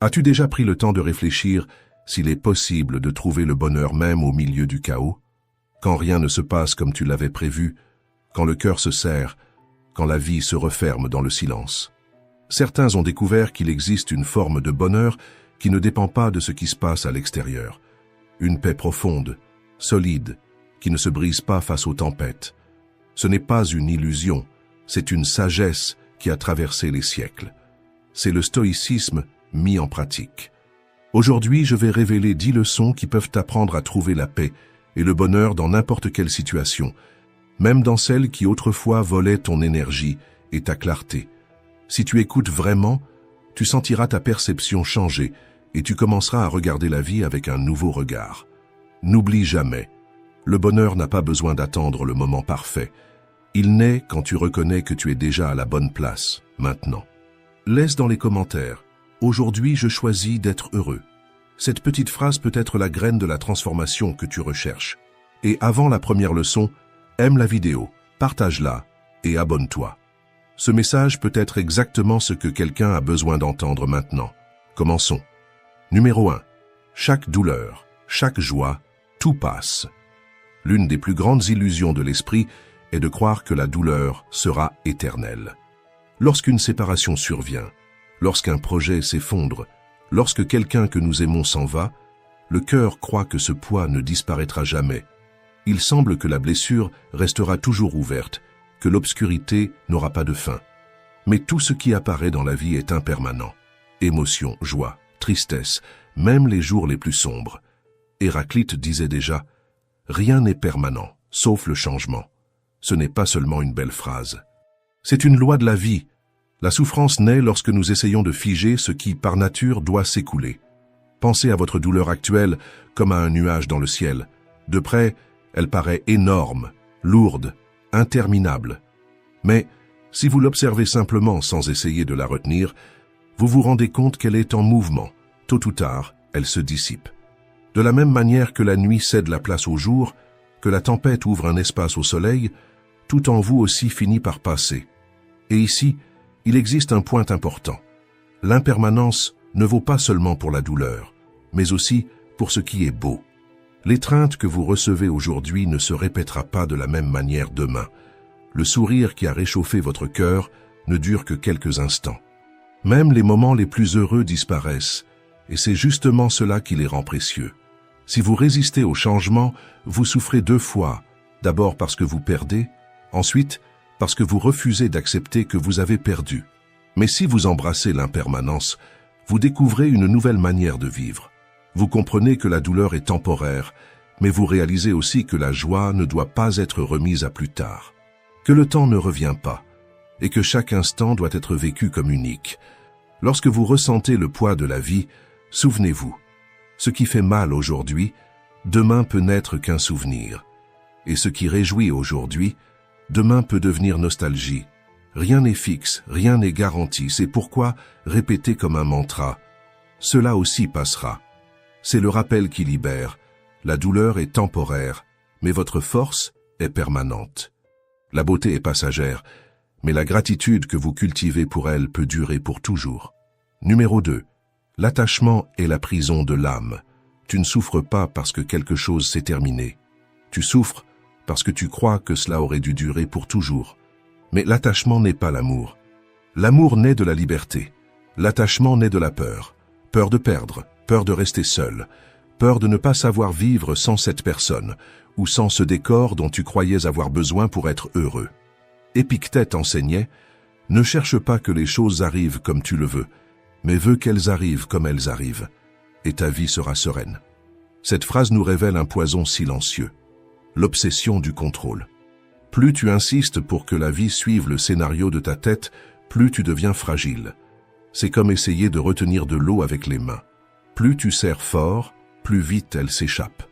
As-tu déjà pris le temps de réfléchir s'il est possible de trouver le bonheur même au milieu du chaos? Quand rien ne se passe comme tu l'avais prévu, quand le cœur se serre, quand la vie se referme dans le silence. Certains ont découvert qu'il existe une forme de bonheur qui ne dépend pas de ce qui se passe à l'extérieur. Une paix profonde, solide, qui ne se brise pas face aux tempêtes. Ce n'est pas une illusion, c'est une sagesse qui a traversé les siècles. C'est le stoïcisme mis en pratique. Aujourd'hui, je vais révéler 10 leçons qui peuvent t'apprendre à trouver la paix et le bonheur dans n'importe quelle situation, même dans celle qui autrefois volait ton énergie et ta clarté. Si tu écoutes vraiment, tu sentiras ta perception changer et tu commenceras à regarder la vie avec un nouveau regard. N'oublie jamais, le bonheur n'a pas besoin d'attendre le moment parfait. Il naît quand tu reconnais que tu es déjà à la bonne place, maintenant. Laisse dans les commentaires. Aujourd'hui, je choisis d'être heureux. Cette petite phrase peut être la graine de la transformation que tu recherches. Et avant la première leçon, aime la vidéo, partage-la et abonne-toi. Ce message peut être exactement ce que quelqu'un a besoin d'entendre maintenant. Commençons. Numéro 1. Chaque douleur, chaque joie, tout passe. L'une des plus grandes illusions de l'esprit est de croire que la douleur sera éternelle. Lorsqu'une séparation survient, lorsqu'un projet s'effondre, lorsque quelqu'un que nous aimons s'en va, le cœur croit que ce poids ne disparaîtra jamais. Il semble que la blessure restera toujours ouverte, que l'obscurité n'aura pas de fin. Mais tout ce qui apparaît dans la vie est impermanent. Émotion, joie, tristesse, même les jours les plus sombres. Héraclite disait déjà « Rien n'est permanent, sauf le changement ». Ce n'est pas seulement une belle phrase. C'est une loi de la vie. La souffrance naît lorsque nous essayons de figer ce qui, par nature, doit s'écouler. Pensez à votre douleur actuelle comme à un nuage dans le ciel. De près, elle paraît énorme, lourde, interminable. Mais, si vous l'observez simplement sans essayer de la retenir, vous vous rendez compte qu'elle est en mouvement. Tôt ou tard, elle se dissipe. De la même manière que la nuit cède la place au jour, que la tempête ouvre un espace au soleil, tout en vous aussi finit par passer. Et ici, il existe un point important. L'impermanence ne vaut pas seulement pour la douleur, mais aussi pour ce qui est beau. L'étreinte que vous recevez aujourd'hui ne se répétera pas de la même manière demain. Le sourire qui a réchauffé votre cœur ne dure que quelques instants. Même les moments les plus heureux disparaissent, et c'est justement cela qui les rend précieux. Si vous résistez au changement, vous souffrez 2 fois, d'abord parce que vous perdez, ensuite parce que vous refusez d'accepter que vous avez perdu. Mais si vous embrassez l'impermanence, vous découvrez une nouvelle manière de vivre. Vous comprenez que la douleur est temporaire, mais vous réalisez aussi que la joie ne doit pas être remise à plus tard, que le temps ne revient pas, et que chaque instant doit être vécu comme unique. Lorsque vous ressentez le poids de la vie, souvenez-vous, ce qui fait mal aujourd'hui, demain peut n'être qu'un souvenir. Et ce qui réjouit aujourd'hui, demain peut devenir nostalgie. Rien n'est fixe, rien n'est garanti, c'est pourquoi répéter comme un mantra. Cela aussi passera. C'est le rappel qui libère. La douleur est temporaire, mais votre force est permanente. La beauté est passagère, mais la gratitude que vous cultivez pour elle peut durer pour toujours. Numéro 2. L'attachement est la prison de l'âme. Tu ne souffres pas parce que quelque chose s'est terminé. Tu souffres parce que tu crois que cela aurait dû durer pour toujours. Mais l'attachement n'est pas l'amour. L'amour naît de la liberté. L'attachement naît de la peur. Peur de perdre, peur de rester seul, peur de ne pas savoir vivre sans cette personne, ou sans ce décor dont tu croyais avoir besoin pour être heureux. Épictète enseignait « Ne cherche pas que les choses arrivent comme tu le veux, mais veux qu'elles arrivent comme elles arrivent, et ta vie sera sereine. » Cette phrase nous révèle un poison silencieux, l'obsession du contrôle. Plus tu insistes pour que la vie suive le scénario de ta tête, plus tu deviens fragile. C'est comme essayer de retenir de l'eau avec les mains. Plus tu serres fort, plus vite elle s'échappe.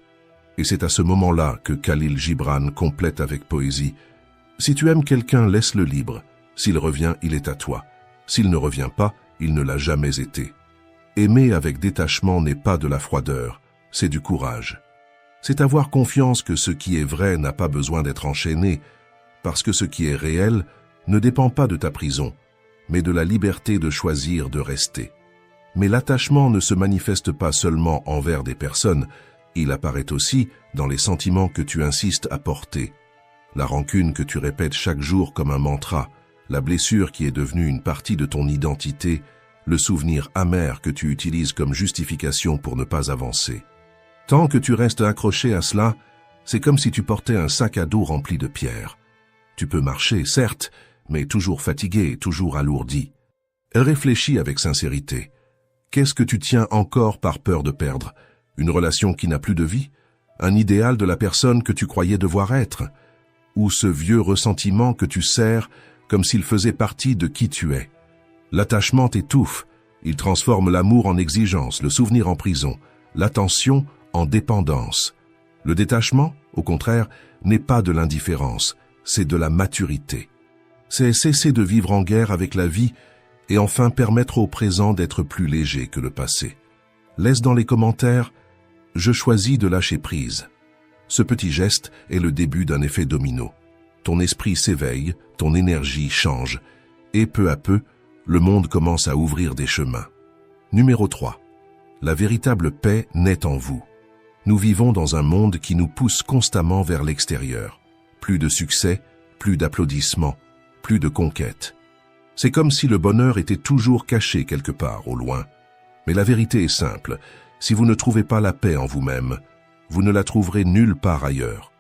Et c'est à ce moment-là que Khalil Gibran complète avec poésie « Si tu aimes quelqu'un, laisse-le libre. S'il revient, il est à toi. S'il ne revient pas, il ne l'a jamais été. » Aimer avec détachement n'est pas de la froideur, c'est du courage. C'est avoir confiance que ce qui est vrai n'a pas besoin d'être enchaîné, parce que ce qui est réel ne dépend pas de ta prison, mais de la liberté de choisir de rester. Mais l'attachement ne se manifeste pas seulement envers des personnes, il apparaît aussi dans les sentiments que tu insistes à porter. La rancune que tu répètes chaque jour comme un mantra, la blessure qui est devenue une partie de ton identité, le souvenir amer que tu utilises comme justification pour ne pas avancer. Tant que tu restes accroché à cela, c'est comme si tu portais un sac à dos rempli de pierres. Tu peux marcher, certes, mais toujours fatigué, toujours alourdi. Réfléchis avec sincérité. Qu'est-ce que tu tiens encore par peur de perdre? Une relation qui n'a plus de vie? Un idéal de la personne que tu croyais devoir être? Ou ce vieux ressentiment que tu serres comme s'il faisait partie de qui tu es? L'attachement t'étouffe. Il transforme l'amour en exigence, le souvenir en prison, l'attention en dépendance. Le détachement, au contraire, n'est pas de l'indifférence, c'est de la maturité. C'est cesser de vivre en guerre avec la vie et enfin permettre au présent d'être plus léger que le passé. Laisse dans les commentaires « Je choisis de lâcher prise ». Ce petit geste est le début d'un effet domino. Ton esprit s'éveille, ton énergie change, et peu à peu, le monde commence à ouvrir des chemins. Numéro 3. La véritable paix naît en vous. Nous vivons dans un monde qui nous pousse constamment vers l'extérieur. Plus de succès, plus d'applaudissements, plus de conquêtes. C'est comme si le bonheur était toujours caché quelque part au loin. Mais la vérité est simple, si vous ne trouvez pas la paix en vous-même, vous ne la trouverez nulle part ailleurs.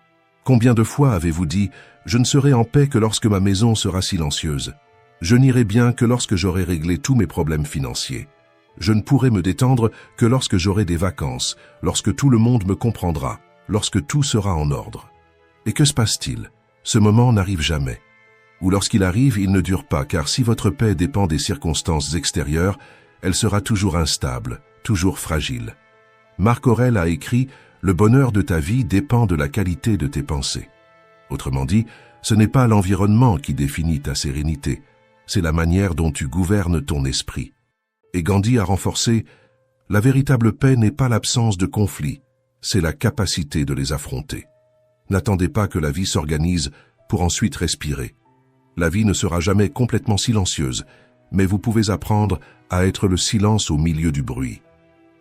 Combien de fois avez-vous dit « Je ne serai en paix que lorsque ma maison sera silencieuse. Je n'irai bien que lorsque j'aurai réglé tous mes problèmes financiers. Je ne pourrai me détendre que lorsque j'aurai des vacances, lorsque tout le monde me comprendra, lorsque tout sera en ordre. » Et que se passe-t-il? Ce moment n'arrive jamais. Ou lorsqu'il arrive, il ne dure pas, car si votre paix dépend des circonstances extérieures, elle sera toujours instable, toujours fragile. Marc Aurèle a écrit « Le bonheur de ta vie dépend de la qualité de tes pensées ». Autrement dit, ce n'est pas l'environnement qui définit ta sérénité, c'est la manière dont tu gouvernes ton esprit. Et Gandhi a renforcé « La véritable paix n'est pas l'absence de conflits, c'est la capacité de les affronter. » N'attendez pas que la vie s'organise pour ensuite respirer. La vie ne sera jamais complètement silencieuse, mais vous pouvez apprendre à être le silence au milieu du bruit.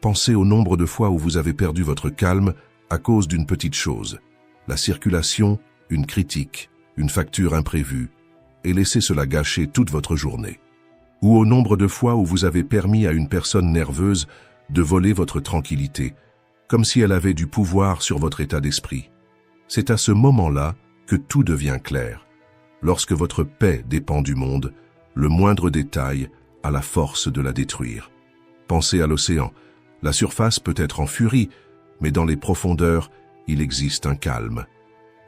Pensez au nombre de fois où vous avez perdu votre calme à cause d'une petite chose, la circulation, une critique, une facture imprévue, et laissez cela gâcher toute votre journée. Ou au nombre de fois où vous avez permis à une personne nerveuse de voler votre tranquillité, comme si elle avait du pouvoir sur votre état d'esprit. C'est à ce moment-là que tout devient clair. Lorsque votre paix dépend du monde, le moindre détail a la force de la détruire. Pensez à l'océan. La surface peut être en furie, mais dans les profondeurs, il existe un calme.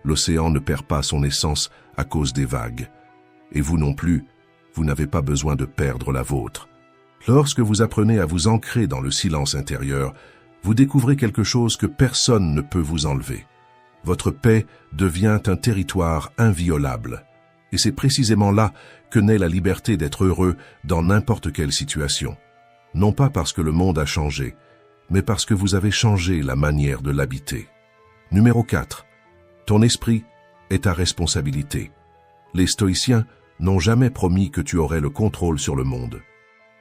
L'océan ne perd pas son essence à cause des vagues. Et vous non plus, vous n'avez pas besoin de perdre la vôtre. Lorsque vous apprenez à vous ancrer dans le silence intérieur, vous découvrez quelque chose que personne ne peut vous enlever. Votre paix devient un territoire inviolable. Et c'est précisément là que naît la liberté d'être heureux dans n'importe quelle situation. Non pas parce que le monde a changé, mais parce que vous avez changé la manière de l'habiter. Numéro 4. Ton esprit est ta responsabilité. Les stoïciens n'ont jamais promis que tu aurais le contrôle sur le monde.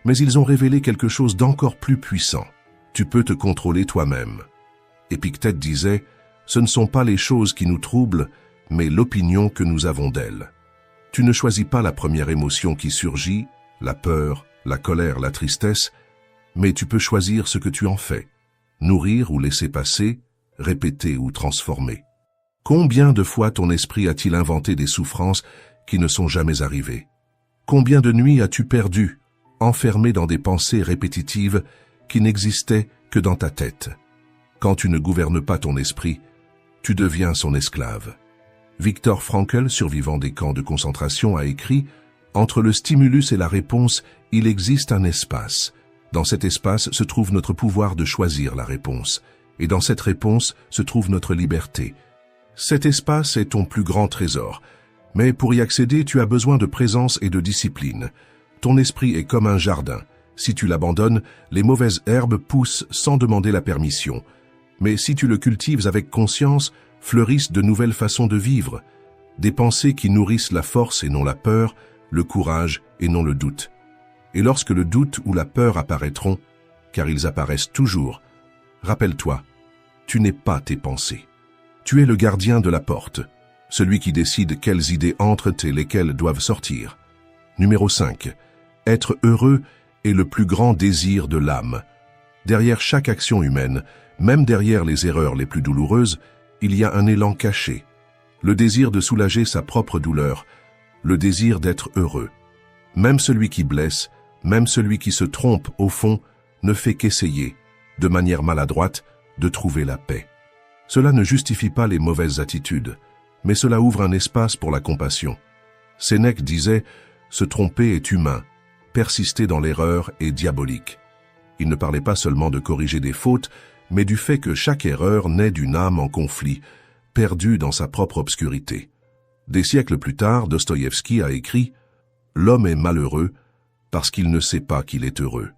Mais ils ont révélé quelque chose d'encore plus puissant. Tu peux te contrôler toi-même. Épictète disait « Ce ne sont pas les choses qui nous troublent, mais l'opinion que nous avons d'elles. » Tu ne choisis pas la première émotion qui surgit, la peur, la colère, la tristesse, mais tu peux choisir ce que tu en fais. Nourrir ou laisser passer, répéter ou transformer. Combien de fois ton esprit a-t-il inventé des souffrances qui ne sont jamais arrivées? Combien de nuits as-tu perdu, enfermé dans des pensées répétitives qui n'existaient que dans ta tête? Quand tu ne gouvernes pas ton esprit, tu deviens son esclave. Viktor Frankl, survivant des camps de concentration, a écrit « Entre le stimulus et la réponse, il existe un espace. Dans cet espace se trouve notre pouvoir de choisir la réponse. Et dans cette réponse se trouve notre liberté. Cet espace est ton plus grand trésor. Mais pour y accéder, tu as besoin de présence et de discipline. Ton esprit est comme un jardin. Si tu l'abandonnes, les mauvaises herbes poussent sans demander la permission. Mais si tu le cultives avec conscience, fleurissent de nouvelles façons de vivre, des pensées qui nourrissent la force et non la peur, le courage et non le doute. Et lorsque le doute ou la peur apparaîtront, car ils apparaissent toujours. Rappelle-toi, tu n'es pas tes pensées. Tu es le gardien de la porte, celui qui décide quelles idées entrent et lesquelles doivent sortir. Numéro 5. Être heureux est le plus grand désir de l'âme. Derrière chaque action humaine, même derrière les erreurs les plus douloureuses, il y a un élan caché. Le désir de soulager sa propre douleur, le désir d'être heureux. Même celui qui blesse, même celui qui se trompe au fond, ne fait qu'essayer, de manière maladroite, de trouver la paix. Cela ne justifie pas les mauvaises attitudes, mais cela ouvre un espace pour la compassion. Sénèque disait « Se tromper est humain, persister dans l'erreur est diabolique ». Il ne parlait pas seulement de corriger des fautes, mais du fait que chaque erreur naît d'une âme en conflit, perdue dans sa propre obscurité. Des siècles plus tard, Dostoïevski a écrit « L'homme est malheureux parce qu'il ne sait pas qu'il est heureux ».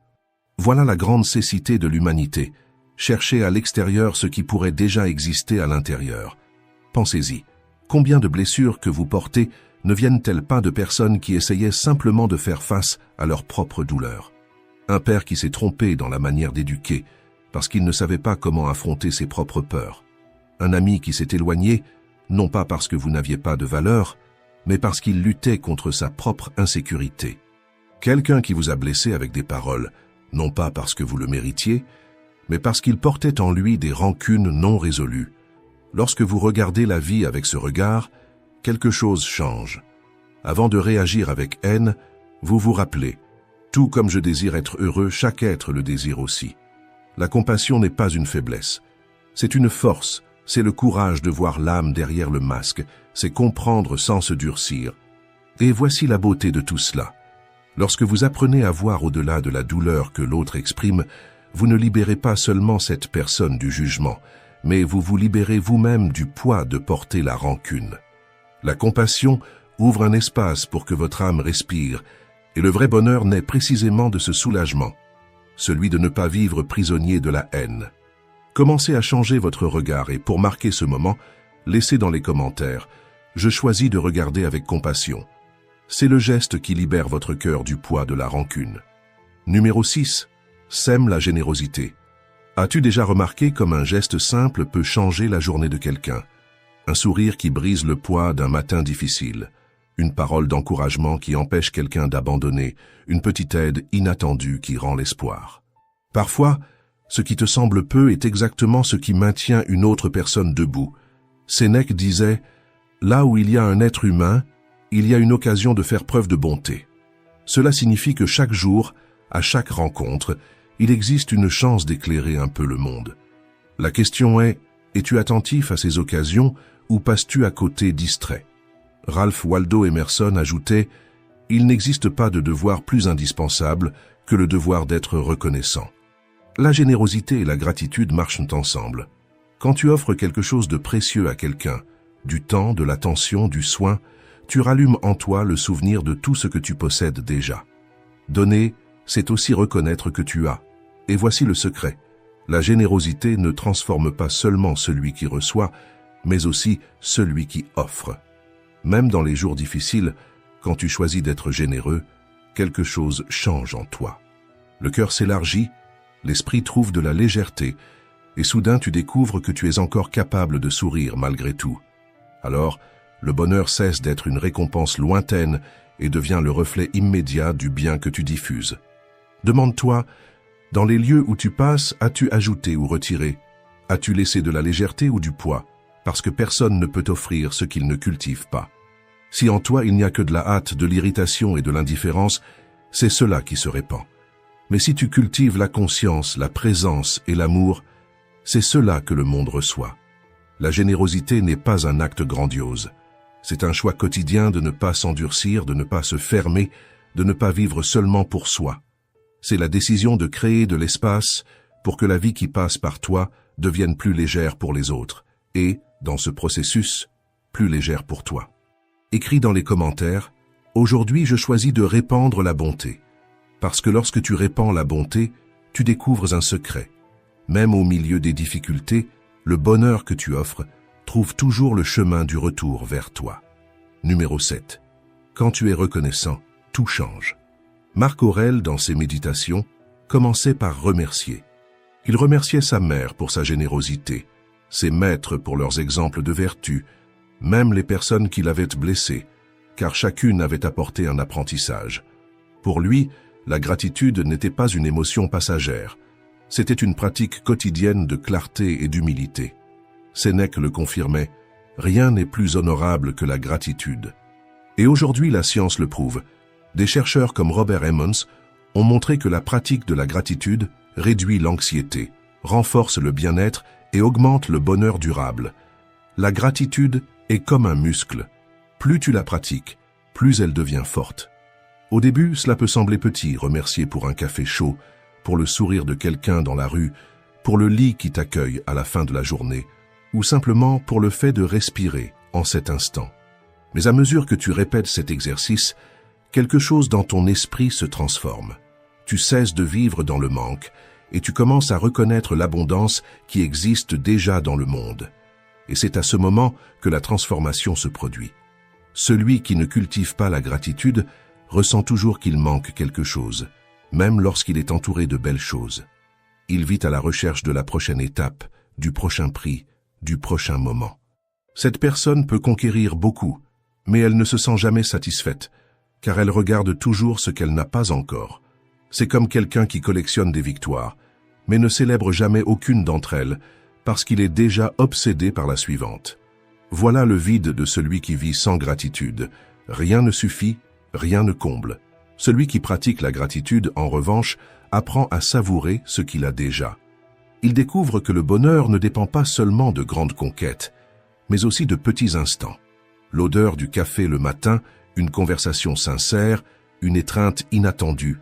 Voilà la grande cécité de l'humanité, chercher à l'extérieur ce qui pourrait déjà exister à l'intérieur. Pensez-y, combien de blessures que vous portez ne viennent-elles pas de personnes qui essayaient simplement de faire face à leur propre douleur? Un père qui s'est trompé dans la manière d'éduquer, parce qu'il ne savait pas comment affronter ses propres peurs. Un ami qui s'est éloigné, non pas parce que vous n'aviez pas de valeur, mais parce qu'il luttait contre sa propre insécurité. Quelqu'un qui vous a blessé avec des paroles, non pas parce que vous le méritiez, mais parce qu'il portait en lui des rancunes non résolues. Lorsque vous regardez la vie avec ce regard, quelque chose change. Avant de réagir avec haine, vous vous rappelez, tout comme je désire être heureux, chaque être le désire aussi. La compassion n'est pas une faiblesse. C'est une force, c'est le courage de voir l'âme derrière le masque, c'est comprendre sans se durcir. Et voici la beauté de tout cela. Lorsque vous apprenez à voir au-delà de la douleur que l'autre exprime, vous ne libérez pas seulement cette personne du jugement, mais vous vous libérez vous-même du poids de porter la rancune. La compassion ouvre un espace pour que votre âme respire, et le vrai bonheur naît précisément de ce soulagement, celui de ne pas vivre prisonnier de la haine. Commencez à changer votre regard et pour marquer ce moment, laissez dans les commentaires « Je choisis de regarder avec compassion ». C'est le geste qui libère votre cœur du poids de la rancune. Numéro 6. Sème la générosité. As-tu déjà remarqué comme un geste simple peut changer la journée de quelqu'un? Un sourire qui brise le poids d'un matin difficile. Une parole d'encouragement qui empêche quelqu'un d'abandonner, une petite aide inattendue qui rend l'espoir. Parfois, ce qui te semble peu est exactement ce qui maintient une autre personne debout. Sénèque disait « Là où il y a un être humain, il y a une occasion de faire preuve de bonté ». Cela signifie que chaque jour, à chaque rencontre, il existe une chance d'éclairer un peu le monde. La question est, es-tu attentif à ces occasions ou passes-tu à côté distrait? Ralph Waldo Emerson ajoutait « Il n'existe pas de devoir plus indispensable que le devoir d'être reconnaissant ». La générosité et la gratitude marchent ensemble. Quand tu offres quelque chose de précieux à quelqu'un, du temps, de l'attention, du soin, tu rallumes en toi le souvenir de tout ce que tu possèdes déjà. Donner, c'est aussi reconnaître que tu as. Et voici le secret. La générosité ne transforme pas seulement celui qui reçoit, mais aussi celui qui offre. Même dans les jours difficiles, quand tu choisis d'être généreux, quelque chose change en toi. Le cœur s'élargit, l'esprit trouve de la légèreté, et soudain tu découvres que tu es encore capable de sourire malgré tout. Alors, le bonheur cesse d'être une récompense lointaine et devient le reflet immédiat du bien que tu diffuses. Demande-toi, dans les lieux où tu passes, as-tu ajouté ou retiré? As-tu laissé de la légèreté ou du poids? Parce que personne ne peut offrir ce qu'il ne cultive pas. Si en toi il n'y a que de la hâte, de l'irritation et de l'indifférence, c'est cela qui se répand. Mais si tu cultives la conscience, la présence et l'amour, c'est cela que le monde reçoit. La générosité n'est pas un acte grandiose. C'est un choix quotidien de ne pas s'endurcir, de ne pas se fermer, de ne pas vivre seulement pour soi. C'est la décision de créer de l'espace pour que la vie qui passe par toi devienne plus légère pour les autres et, dans ce processus, plus légère pour toi. Écris dans les commentaires « Aujourd'hui, je choisis de répandre la bonté ». Parce que lorsque tu répands la bonté, tu découvres un secret. Même au milieu des difficultés, le bonheur que tu offres trouve toujours le chemin du retour vers toi. Numéro 7. Quand tu es reconnaissant, tout change. Marc Aurèle, dans ses méditations, commençait par remercier. Il remerciait sa mère pour sa générosité, ses maîtres pour leurs exemples de vertu, même les personnes qui l'avaient blessé, car chacune avait apporté un apprentissage. Pour lui, la gratitude n'était pas une émotion passagère, c'était une pratique quotidienne de clarté et d'humilité. Sénèque le confirmait, rien n'est plus honorable que la gratitude. Et aujourd'hui, la science le prouve. Des chercheurs comme Robert Emmons ont montré que la pratique de la gratitude réduit l'anxiété, renforce le bien-être et augmente le bonheur durable. La gratitude est comme un muscle. Plus tu la pratiques, plus elle devient forte. Au début, cela peut sembler petit, remercier pour un café chaud, pour le sourire de quelqu'un dans la rue, pour le lit qui t'accueille à la fin de la journée, ou simplement pour le fait de respirer en cet instant. Mais à mesure que tu répètes cet exercice, quelque chose dans ton esprit se transforme. Tu cesses de vivre dans le manque et tu commences à reconnaître l'abondance qui existe déjà dans le monde. Et c'est à ce moment que la transformation se produit. Celui qui ne cultive pas la gratitude ressent toujours qu'il manque quelque chose, même lorsqu'il est entouré de belles choses. Il vit à la recherche de la prochaine étape, du prochain prix, du prochain moment. Cette personne peut conquérir beaucoup, mais elle ne se sent jamais satisfaite, car elle regarde toujours ce qu'elle n'a pas encore. C'est comme quelqu'un qui collectionne des victoires, mais ne célèbre jamais aucune d'entre elles, parce qu'il est déjà obsédé par la suivante. Voilà le vide de celui qui vit sans gratitude. Rien ne suffit, rien ne comble. Celui qui pratique la gratitude, en revanche, apprend à savourer ce qu'il a déjà. Il découvre que le bonheur ne dépend pas seulement de grandes conquêtes, mais aussi de petits instants. L'odeur du café le matin, une conversation sincère, une étreinte inattendue,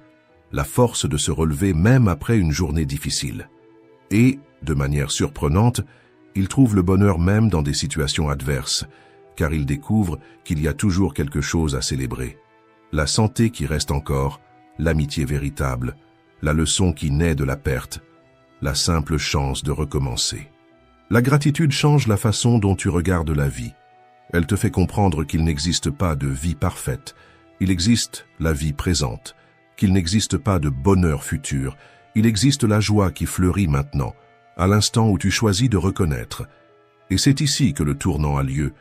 la force de se relever même après une journée difficile. Et, de manière surprenante, il trouve le bonheur même dans des situations adverses, car il découvre qu'il y a toujours quelque chose à célébrer. La santé qui reste encore, l'amitié véritable, la leçon qui naît de la perte, la simple chance de recommencer. La gratitude change la façon dont tu regardes la vie. Elle te fait comprendre qu'il n'existe pas de vie parfaite, il existe la vie présente, qu'il n'existe pas de bonheur futur, il existe la joie qui fleurit maintenant, à l'instant où tu choisis de reconnaître. Et c'est ici que le tournant a lieu.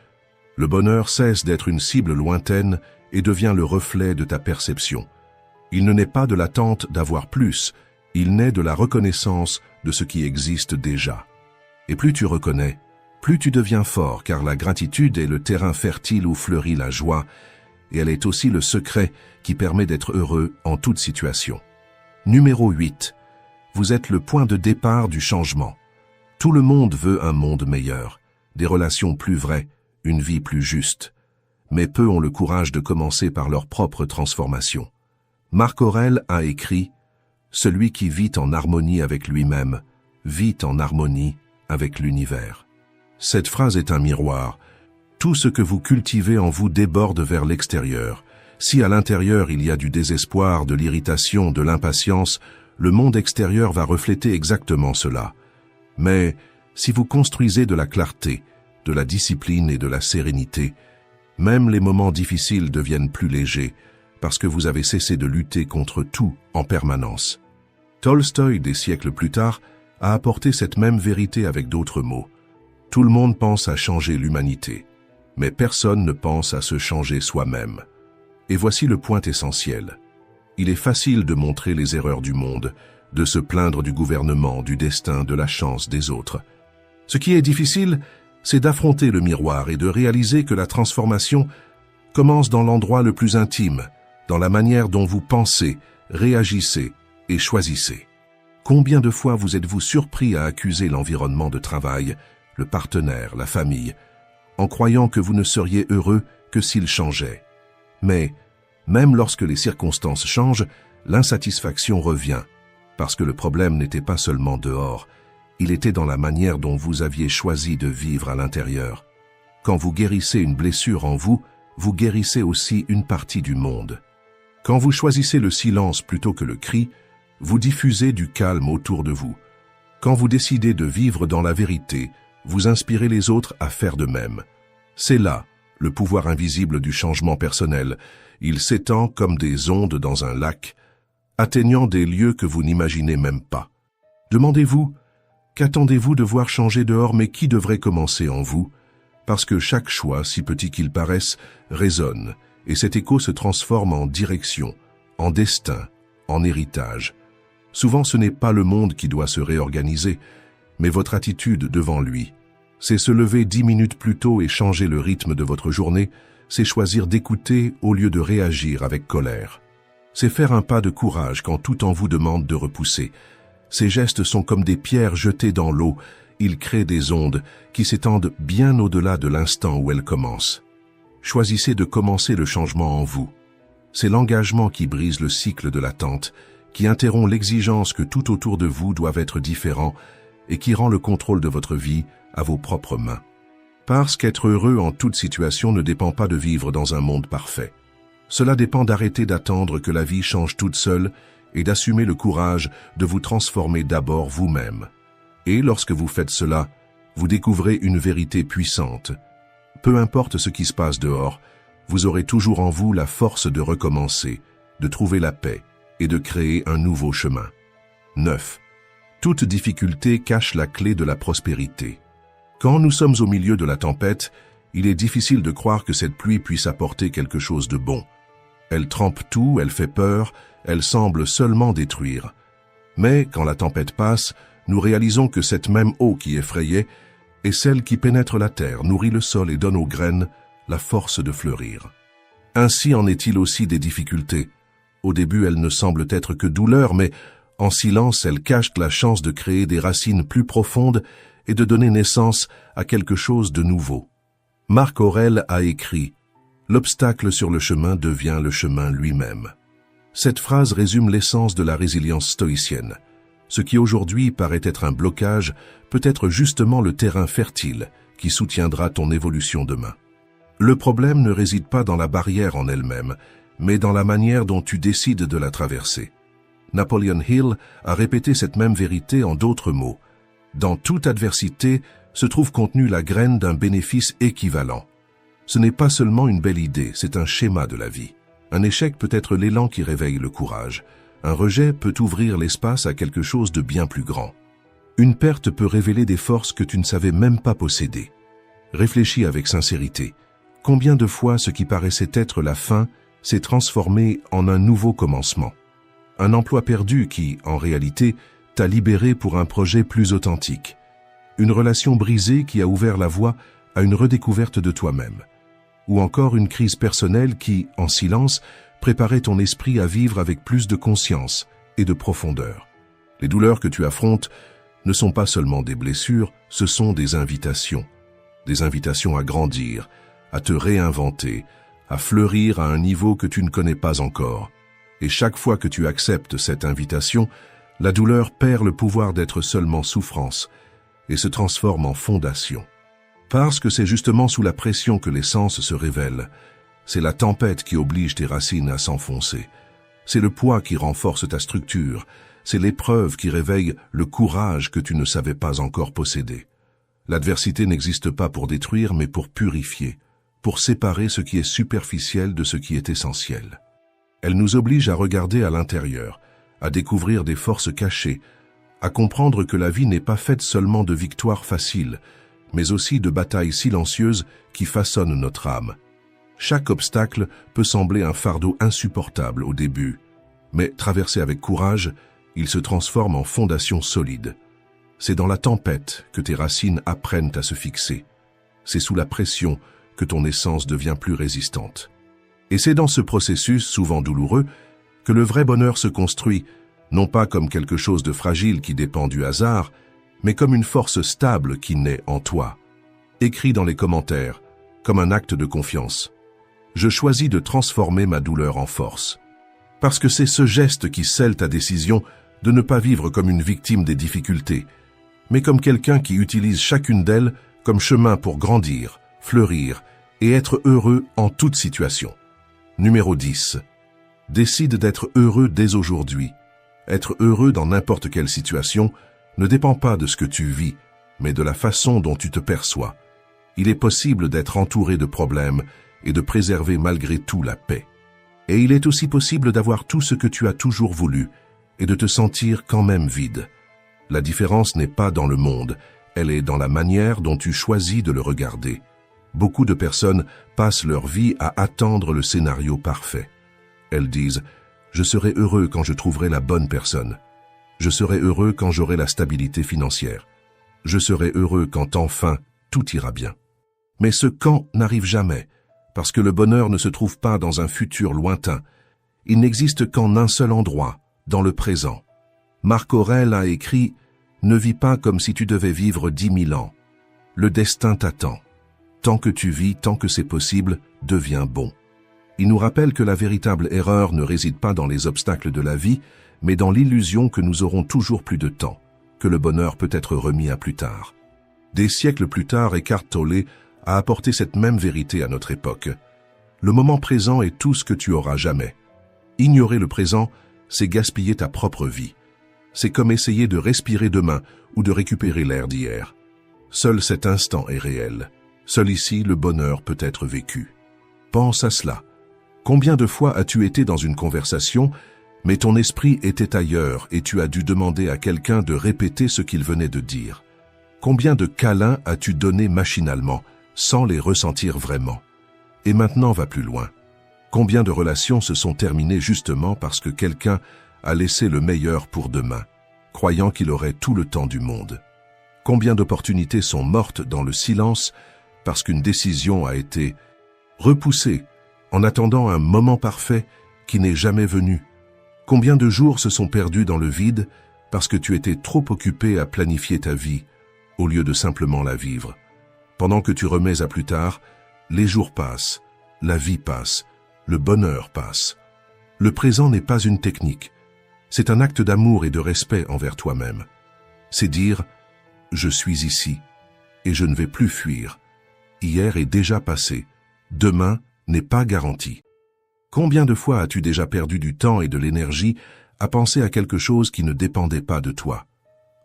Le bonheur cesse d'être une cible lointaine et devient le reflet de ta perception. Il ne naît pas de l'attente d'avoir plus, il naît de la reconnaissance de ce qui existe déjà. Et plus tu reconnais, plus tu deviens fort, car la gratitude est le terrain fertile où fleurit la joie, et elle est aussi le secret qui permet d'être heureux en toute situation. Numéro 8. Vous êtes le point de départ du changement. Tout le monde veut un monde meilleur, des relations plus vraies, une vie plus juste. Mais peu ont le courage de commencer par leur propre transformation. Marc Aurèle a écrit « Celui qui vit en harmonie avec lui-même, vit en harmonie avec l'univers ». Cette phrase est un miroir. Tout ce que vous cultivez en vous déborde vers l'extérieur. Si à l'intérieur il y a du désespoir, de l'irritation, de l'impatience, le monde extérieur va refléter exactement cela. Mais si vous construisez de la clarté, de la discipline et de la sérénité, même les moments difficiles deviennent plus légers, parce que vous avez cessé de lutter contre tout en permanence. Tolstoï, des siècles plus tard, a apporté cette même vérité avec d'autres mots. Tout le monde pense à changer l'humanité, mais personne ne pense à se changer soi-même. Et voici le point essentiel. Il est facile de montrer les erreurs du monde, de se plaindre du gouvernement, du destin, de la chance des autres. Ce qui est difficile, c'est d'affronter le miroir et de réaliser que la transformation commence dans l'endroit le plus intime, dans la manière dont vous pensez, réagissez et choisissez. Combien de fois vous êtes-vous surpris à accuser l'environnement de travail, le partenaire, la famille, en croyant que vous ne seriez heureux que s'il changeait. Mais, même lorsque les circonstances changent, l'insatisfaction revient, parce que le problème n'était pas seulement dehors, il était dans la manière dont vous aviez choisi de vivre à l'intérieur. Quand vous guérissez une blessure en vous, vous guérissez aussi une partie du monde. Quand vous choisissez le silence plutôt que le cri, vous diffusez du calme autour de vous. Quand vous décidez de vivre dans la vérité, vous inspirez les autres à faire de même. C'est là le pouvoir invisible du changement personnel. Il s'étend comme des ondes dans un lac. atteignant des lieux que vous n'imaginez même pas. Demandez-vous, qu'attendez-vous de voir changer dehors, mais qui devrait commencer en vous? Parce que chaque choix, si petit qu'il paraisse, résonne, et cet écho se transforme en direction, en destin, en héritage. Souvent, ce n'est pas le monde qui doit se réorganiser, mais votre attitude devant lui. C'est se lever 10 minutes plus tôt et changer le rythme de votre journée, c'est choisir d'écouter au lieu de réagir avec colère. C'est faire un pas de courage quand tout en vous demande de repousser. Ces gestes sont comme des pierres jetées dans l'eau, ils créent des ondes qui s'étendent bien au-delà de l'instant où elles commencent. Choisissez de commencer le changement en vous. C'est l'engagement qui brise le cycle de l'attente, qui interrompt l'exigence que tout autour de vous doivent être différents et qui rend le contrôle de votre vie à vos propres mains. Parce qu'être heureux en toute situation ne dépend pas de vivre dans un monde parfait. Cela dépend d'arrêter d'attendre que la vie change toute seule et d'assumer le courage de vous transformer d'abord vous-même. Et lorsque vous faites cela, vous découvrez une vérité puissante. Peu importe ce qui se passe dehors, vous aurez toujours en vous la force de recommencer, de trouver la paix et de créer un nouveau chemin. 9. Toute difficulté cache la clé de la prospérité. Quand nous sommes au milieu de la tempête, il est difficile de croire que cette pluie puisse apporter quelque chose de bon. Elle trempe tout, elle fait peur, elle semble seulement détruire. Mais quand la tempête passe, nous réalisons que cette même eau qui effrayait est celle qui pénètre la terre, nourrit le sol et donne aux graines la force de fleurir. Ainsi en est-il aussi des difficultés. Au début, elles ne semblent être que douleurs, mais en silence, elles cachent la chance de créer des racines plus profondes et de donner naissance à quelque chose de nouveau. Marc Aurèle a écrit « L'obstacle sur le chemin devient le chemin lui-même ». Cette phrase résume l'essence de la résilience stoïcienne. Ce qui aujourd'hui paraît être un blocage peut être justement le terrain fertile qui soutiendra ton évolution demain. Le problème ne réside pas dans la barrière en elle-même, mais dans la manière dont tu décides de la traverser. Napoleon Hill a répété cette même vérité en d'autres mots. Dans toute adversité se trouve contenue la graine d'un bénéfice équivalent. Ce n'est pas seulement une belle idée, c'est un schéma de la vie. Un échec peut être l'élan qui réveille le courage. Un rejet peut ouvrir l'espace à quelque chose de bien plus grand. Une perte peut révéler des forces que tu ne savais même pas posséder. Réfléchis avec sincérité. Combien de fois ce qui paraissait être la fin s'est transformé en un nouveau commencement? Un emploi perdu qui, en réalité, t'a libéré pour un projet plus authentique. Une relation brisée qui a ouvert la voie à une redécouverte de toi-même. Ou encore une crise personnelle qui, en silence, préparait ton esprit à vivre avec plus de conscience et de profondeur. Les douleurs que tu affrontes ne sont pas seulement des blessures, ce sont des invitations. Des invitations à grandir, à te réinventer, à fleurir à un niveau que tu ne connais pas encore. Et chaque fois que tu acceptes cette invitation, la douleur perd le pouvoir d'être seulement souffrance et se transforme en fondation. Parce que c'est justement sous la pression que l'essence se révèle. C'est la tempête qui oblige tes racines à s'enfoncer. C'est le poids qui renforce ta structure. C'est l'épreuve qui réveille le courage que tu ne savais pas encore posséder. L'adversité n'existe pas pour détruire, mais pour purifier, pour séparer ce qui est superficiel de ce qui est essentiel. Elle nous oblige à regarder à l'intérieur, à découvrir des forces cachées, à comprendre que la vie n'est pas faite seulement de victoires faciles, mais aussi de batailles silencieuses qui façonnent notre âme. Chaque obstacle peut sembler un fardeau insupportable au début, mais traversé avec courage, il se transforme en fondation solide. C'est dans la tempête que tes racines apprennent à se fixer. C'est sous la pression que ton essence devient plus résistante. Et c'est dans ce processus, souvent douloureux, que le vrai bonheur se construit, non pas comme quelque chose de fragile qui dépend du hasard, mais comme une force stable qui naît en toi. Écris dans les commentaires, comme un acte de confiance. Je choisis de transformer ma douleur en force. Parce que c'est ce geste qui scelle ta décision de ne pas vivre comme une victime des difficultés, mais comme quelqu'un qui utilise chacune d'elles comme chemin pour grandir, fleurir et être heureux en toute situation. Numéro 10. Décide d'être heureux dès aujourd'hui. Être heureux dans n'importe quelle situation ne dépend pas de ce que tu vis, mais de la façon dont tu te perçois. Il est possible d'être entouré de problèmes et de préserver malgré tout la paix. Et il est aussi possible d'avoir tout ce que tu as toujours voulu et de te sentir quand même vide. La différence n'est pas dans le monde, elle est dans la manière dont tu choisis de le regarder. Beaucoup de personnes passent leur vie à attendre le scénario parfait. Elles disent « Je serai heureux quand je trouverai la bonne personne. Je serai heureux quand j'aurai la stabilité financière. Je serai heureux quand enfin tout ira bien. » Mais ce quand n'arrive jamais, parce que le bonheur ne se trouve pas dans un futur lointain. Il n'existe qu'en un seul endroit, dans le présent. Marc Aurèle a écrit « Ne vis pas comme si tu devais vivre 10 000 ans. Le destin t'attend. Tant que tu vis, tant que c'est possible, deviens bon. » Il nous rappelle que la véritable erreur ne réside pas dans les obstacles de la vie, mais dans l'illusion que nous aurons toujours plus de temps, que le bonheur peut être remis à plus tard. Des siècles plus tard, Eckhart Tolle a apporté cette même vérité à notre époque. Le moment présent est tout ce que tu auras jamais. Ignorer le présent, c'est gaspiller ta propre vie. C'est comme essayer de respirer demain ou de récupérer l'air d'hier. Seul cet instant est réel. Seul ici, le bonheur peut être vécu. Pense à cela. Combien de fois as-tu été dans une conversation, mais ton esprit était ailleurs et tu as dû demander à quelqu'un de répéter ce qu'il venait de dire? Combien de câlins as-tu donné machinalement, sans les ressentir vraiment? Et maintenant va plus loin. Combien de relations se sont terminées justement parce que quelqu'un a laissé le meilleur pour demain, croyant qu'il aurait tout le temps du monde? Combien d'opportunités sont mortes dans le silence parce qu'une décision a été repoussée en attendant un moment parfait qui n'est jamais venu? Combien de jours se sont perdus dans le vide parce que tu étais trop occupé à planifier ta vie au lieu de simplement la vivre? Pendant que tu remets à plus tard, les jours passent, la vie passe, le bonheur passe. Le présent n'est pas une technique, c'est un acte d'amour et de respect envers toi-même. C'est dire « Je suis ici et je ne vais plus fuir. Hier est déjà passé, demain n'est pas garanti. » Combien de fois as-tu déjà perdu du temps et de l'énergie à penser à quelque chose qui ne dépendait pas de toi?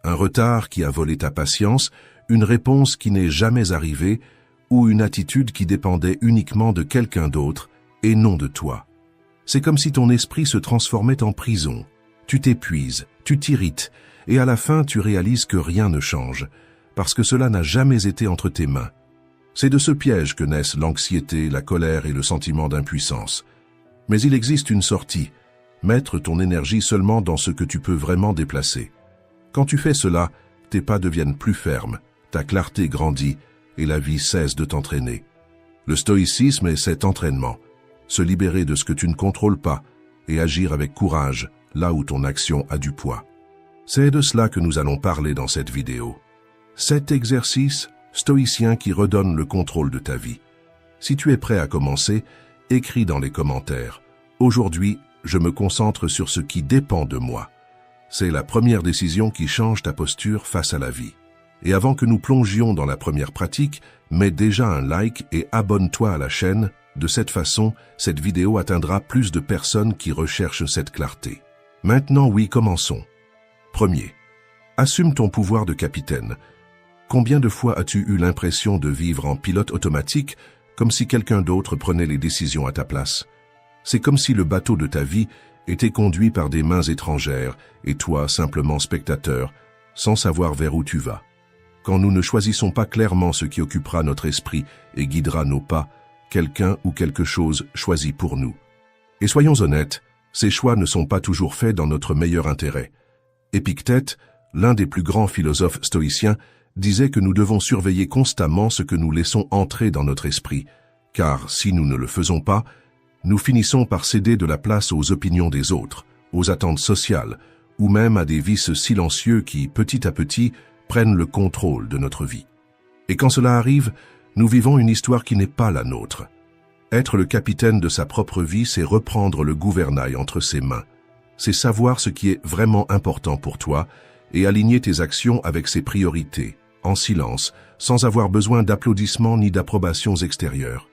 Un retard qui a volé ta patience, une réponse qui n'est jamais arrivée ou une attitude qui dépendait uniquement de quelqu'un d'autre et non de toi. C'est comme si ton esprit se transformait en prison. Tu t'épuises, tu t'irrites et à la fin tu réalises que rien ne change parce que cela n'a jamais été entre tes mains. C'est de ce piège que naissent l'anxiété, la colère et le sentiment d'impuissance. Mais il existe une sortie, mettre ton énergie seulement dans ce que tu peux vraiment déplacer. Quand tu fais cela, tes pas deviennent plus fermes, ta clarté grandit et la vie cesse de t'entraîner. Le stoïcisme est cet entraînement, se libérer de ce que tu ne contrôles pas et agir avec courage là où ton action a du poids. C'est de cela que nous allons parler dans cette vidéo. 7 exercices stoïciens qui redonnent le contrôle de ta vie. Si tu es prêt à commencer, écris dans les commentaires. Aujourd'hui, je me concentre sur ce qui dépend de moi. C'est la première décision qui change ta posture face à la vie. Et avant que nous plongions dans la première pratique, mets déjà un like et abonne-toi à la chaîne. De cette façon, cette vidéo atteindra plus de personnes qui recherchent cette clarté. Maintenant, oui, commençons. Premier, assume ton pouvoir de capitaine. Combien de fois as-tu eu l'impression de vivre en pilote automatique, comme si quelqu'un d'autre prenait les décisions à ta place? C'est comme si le bateau de ta vie était conduit par des mains étrangères et toi simplement spectateur, sans savoir vers où tu vas. Quand nous ne choisissons pas clairement ce qui occupera notre esprit et guidera nos pas, quelqu'un ou quelque chose choisit pour nous. Et soyons honnêtes, ces choix ne sont pas toujours faits dans notre meilleur intérêt. Épictète, l'un des plus grands philosophes stoïciens, disait que nous devons surveiller constamment ce que nous laissons entrer dans notre esprit, car si nous ne le faisons pas, nous finissons par céder de la place aux opinions des autres, aux attentes sociales, ou même à des vices silencieux qui, petit à petit, prennent le contrôle de notre vie. Et quand cela arrive, nous vivons une histoire qui n'est pas la nôtre. Être le capitaine de sa propre vie, c'est reprendre le gouvernail entre ses mains. C'est savoir ce qui est vraiment important pour toi et aligner tes actions avec ses priorités, en silence, sans avoir besoin d'applaudissements ni d'approbations extérieures.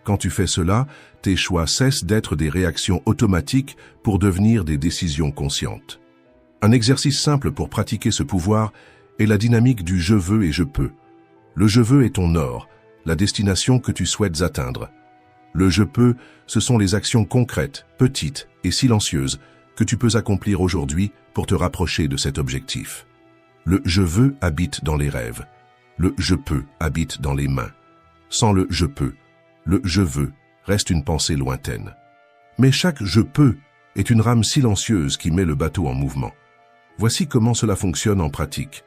Quand tu fais cela, tes choix cessent d'être des réactions automatiques pour devenir des décisions conscientes. Un exercice simple pour pratiquer ce pouvoir est la dynamique du « je veux » et « je peux ». Le « je veux » est ton or, la destination que tu souhaites atteindre. Le « je peux », ce sont les actions concrètes, petites et silencieuses que tu peux accomplir aujourd'hui pour te rapprocher de cet objectif. Le « je veux » habite dans les rêves. Le « je peux » habite dans les mains. Sans le « je peux », le « je veux » reste une pensée lointaine. Mais chaque « je peux » est une rame silencieuse qui met le bateau en mouvement. Voici comment cela fonctionne en pratique.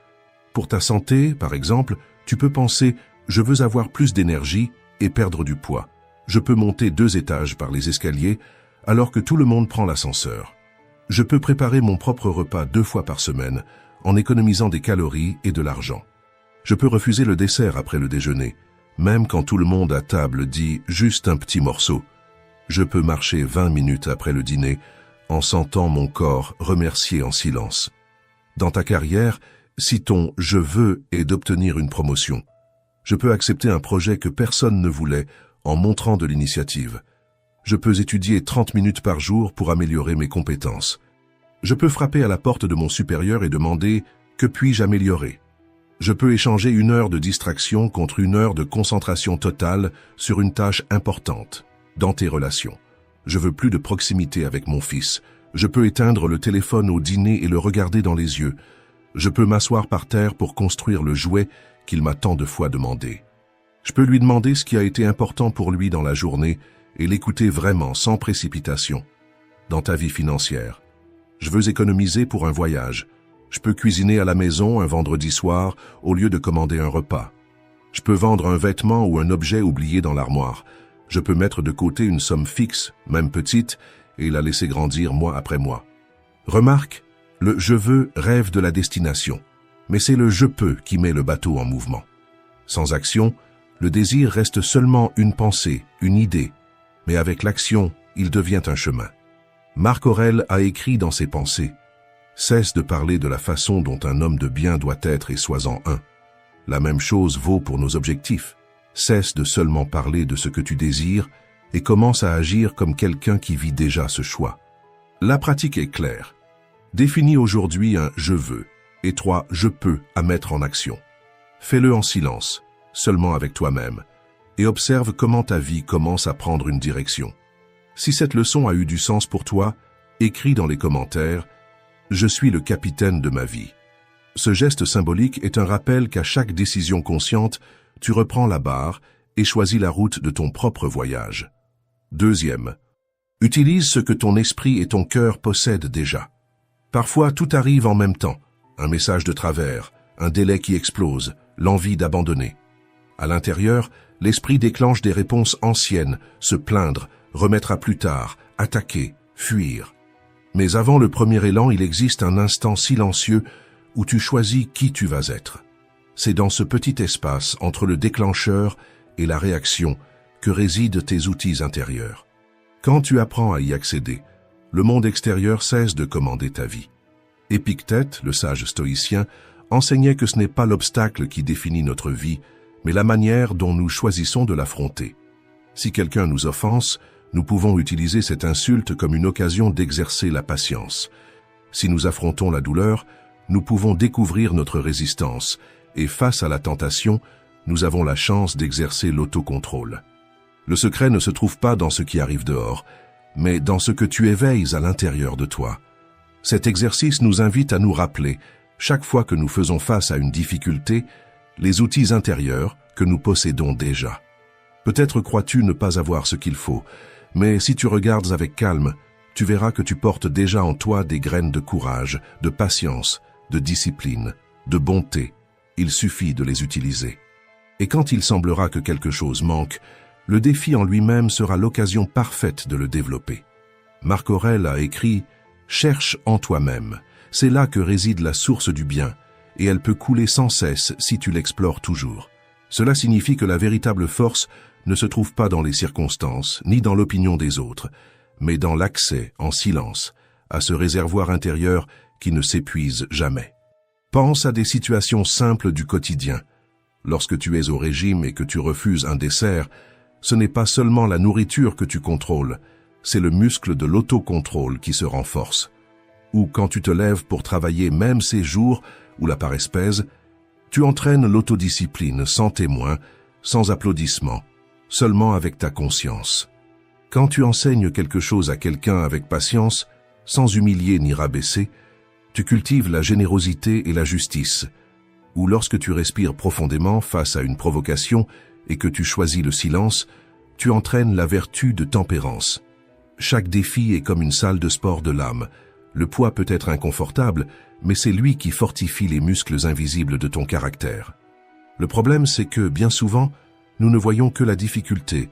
Pour ta santé, par exemple, tu peux penser « je veux avoir plus d'énergie et perdre du poids. Je peux monter 2 étages par les escaliers alors que tout le monde prend l'ascenseur. Je peux préparer mon propre repas 2 fois par semaine en économisant des calories et de l'argent. Je peux refuser le dessert après le déjeuner, même quand tout le monde à table dit juste un petit morceau. Je peux marcher 20 minutes après le dîner en sentant mon corps remercier en silence. Dans ta carrière, si ton « je veux » est d'obtenir une promotion, je peux accepter un projet que personne ne voulait en montrant de l'initiative. Je peux étudier 30 minutes par jour pour améliorer mes compétences. Je peux frapper à la porte de mon supérieur et demander « que puis-je améliorer ?» Je peux échanger 1 heure de distraction contre 1 heure de concentration totale sur une tâche importante, dans tes relations. Je veux plus de proximité avec mon fils. Je peux éteindre le téléphone au dîner et le regarder dans les yeux. Je peux m'asseoir par terre pour construire le jouet qu'il m'a tant de fois demandé. Je peux lui demander ce qui a été important pour lui dans la journée et l'écouter vraiment sans précipitation. Dans ta vie financière, je veux économiser pour un voyage. Je peux cuisiner à la maison un vendredi soir au lieu de commander un repas. Je peux vendre un vêtement ou un objet oublié dans l'armoire. Je peux mettre de côté une somme fixe, même petite, et la laisser grandir mois après mois. Remarque, le « je veux » rêve de la destination, mais c'est le « je peux » qui met le bateau en mouvement. Sans action, le désir reste seulement une pensée, une idée, mais avec l'action, il devient un chemin. Marc Aurèle a écrit dans ses pensées « Cesse de parler de la façon dont un homme de bien doit être et sois-en un. La même chose vaut pour nos objectifs. Cesse de seulement parler de ce que tu désires et commence à agir comme quelqu'un qui vit déjà ce choix. » La pratique est claire. Définis aujourd'hui un « je veux » et 3 « je peux » à mettre en action. Fais-le en silence, seulement avec toi-même, et observe comment ta vie commence à prendre une direction. Si cette leçon a eu du sens pour toi, écris dans les commentaires « Je suis le capitaine de ma vie ». Ce geste symbolique est un rappel qu'à chaque décision consciente, tu reprends la barre et choisis la route de ton propre voyage. Deuxième, utilise ce que ton esprit et ton cœur possèdent déjà. Parfois, tout arrive en même temps. Un message de travers, un délai qui explose, l'envie d'abandonner. À l'intérieur, l'esprit déclenche des réponses anciennes, se plaindre, remettre à plus tard, attaquer, fuir. Mais avant le premier élan, il existe un instant silencieux où tu choisis qui tu vas être. C'est dans ce petit espace entre le déclencheur et la réaction que résident tes outils intérieurs. Quand tu apprends à y accéder, le monde extérieur cesse de commander ta vie. Épictète, le sage stoïcien, enseignait que ce n'est pas l'obstacle qui définit notre vie, mais la manière dont nous choisissons de l'affronter. Si quelqu'un nous offense, nous pouvons utiliser cette insulte comme une occasion d'exercer la patience. Si nous affrontons la douleur, nous pouvons découvrir notre résistance, et face à la tentation, nous avons la chance d'exercer l'autocontrôle. Le secret ne se trouve pas dans ce qui arrive dehors, mais dans ce que tu éveilles à l'intérieur de toi. Cet exercice nous invite à nous rappeler, chaque fois que nous faisons face à une difficulté, les outils intérieurs que nous possédons déjà. Peut-être crois-tu ne pas avoir ce qu'il faut, mais si tu regardes avec calme, tu verras que tu portes déjà en toi des graines de courage, de patience, de discipline, de bonté. Il suffit de les utiliser. Et quand il semblera que quelque chose manque, le défi en lui-même sera l'occasion parfaite de le développer. Marc Aurèle a écrit « Cherche en toi-même, c'est là que réside la source du bien, et elle peut couler sans cesse si tu l'explores toujours. » Cela signifie que la véritable force ne se trouve pas dans les circonstances, ni dans l'opinion des autres, mais dans l'accès, en silence, à ce réservoir intérieur qui ne s'épuise jamais. Pense à des situations simples du quotidien. Lorsque tu es au régime et que tu refuses un dessert, ce n'est pas seulement la nourriture que tu contrôles, c'est le muscle de l'autocontrôle qui se renforce. Ou quand tu te lèves pour travailler même ces jours où la paresse pèse, tu entraînes l'autodiscipline sans témoin, sans applaudissements, seulement avec ta conscience. Quand tu enseignes quelque chose à quelqu'un avec patience, sans humilier ni rabaisser, tu cultives la générosité et la justice. Ou lorsque tu respires profondément face à une provocation et que tu choisis le silence, tu entraînes la vertu de tempérance. Chaque défi est comme une salle de sport de l'âme. Le poids peut être inconfortable, mais c'est lui qui fortifie les muscles invisibles de ton caractère. Le problème, c'est que, bien souvent, nous ne voyons que la difficulté,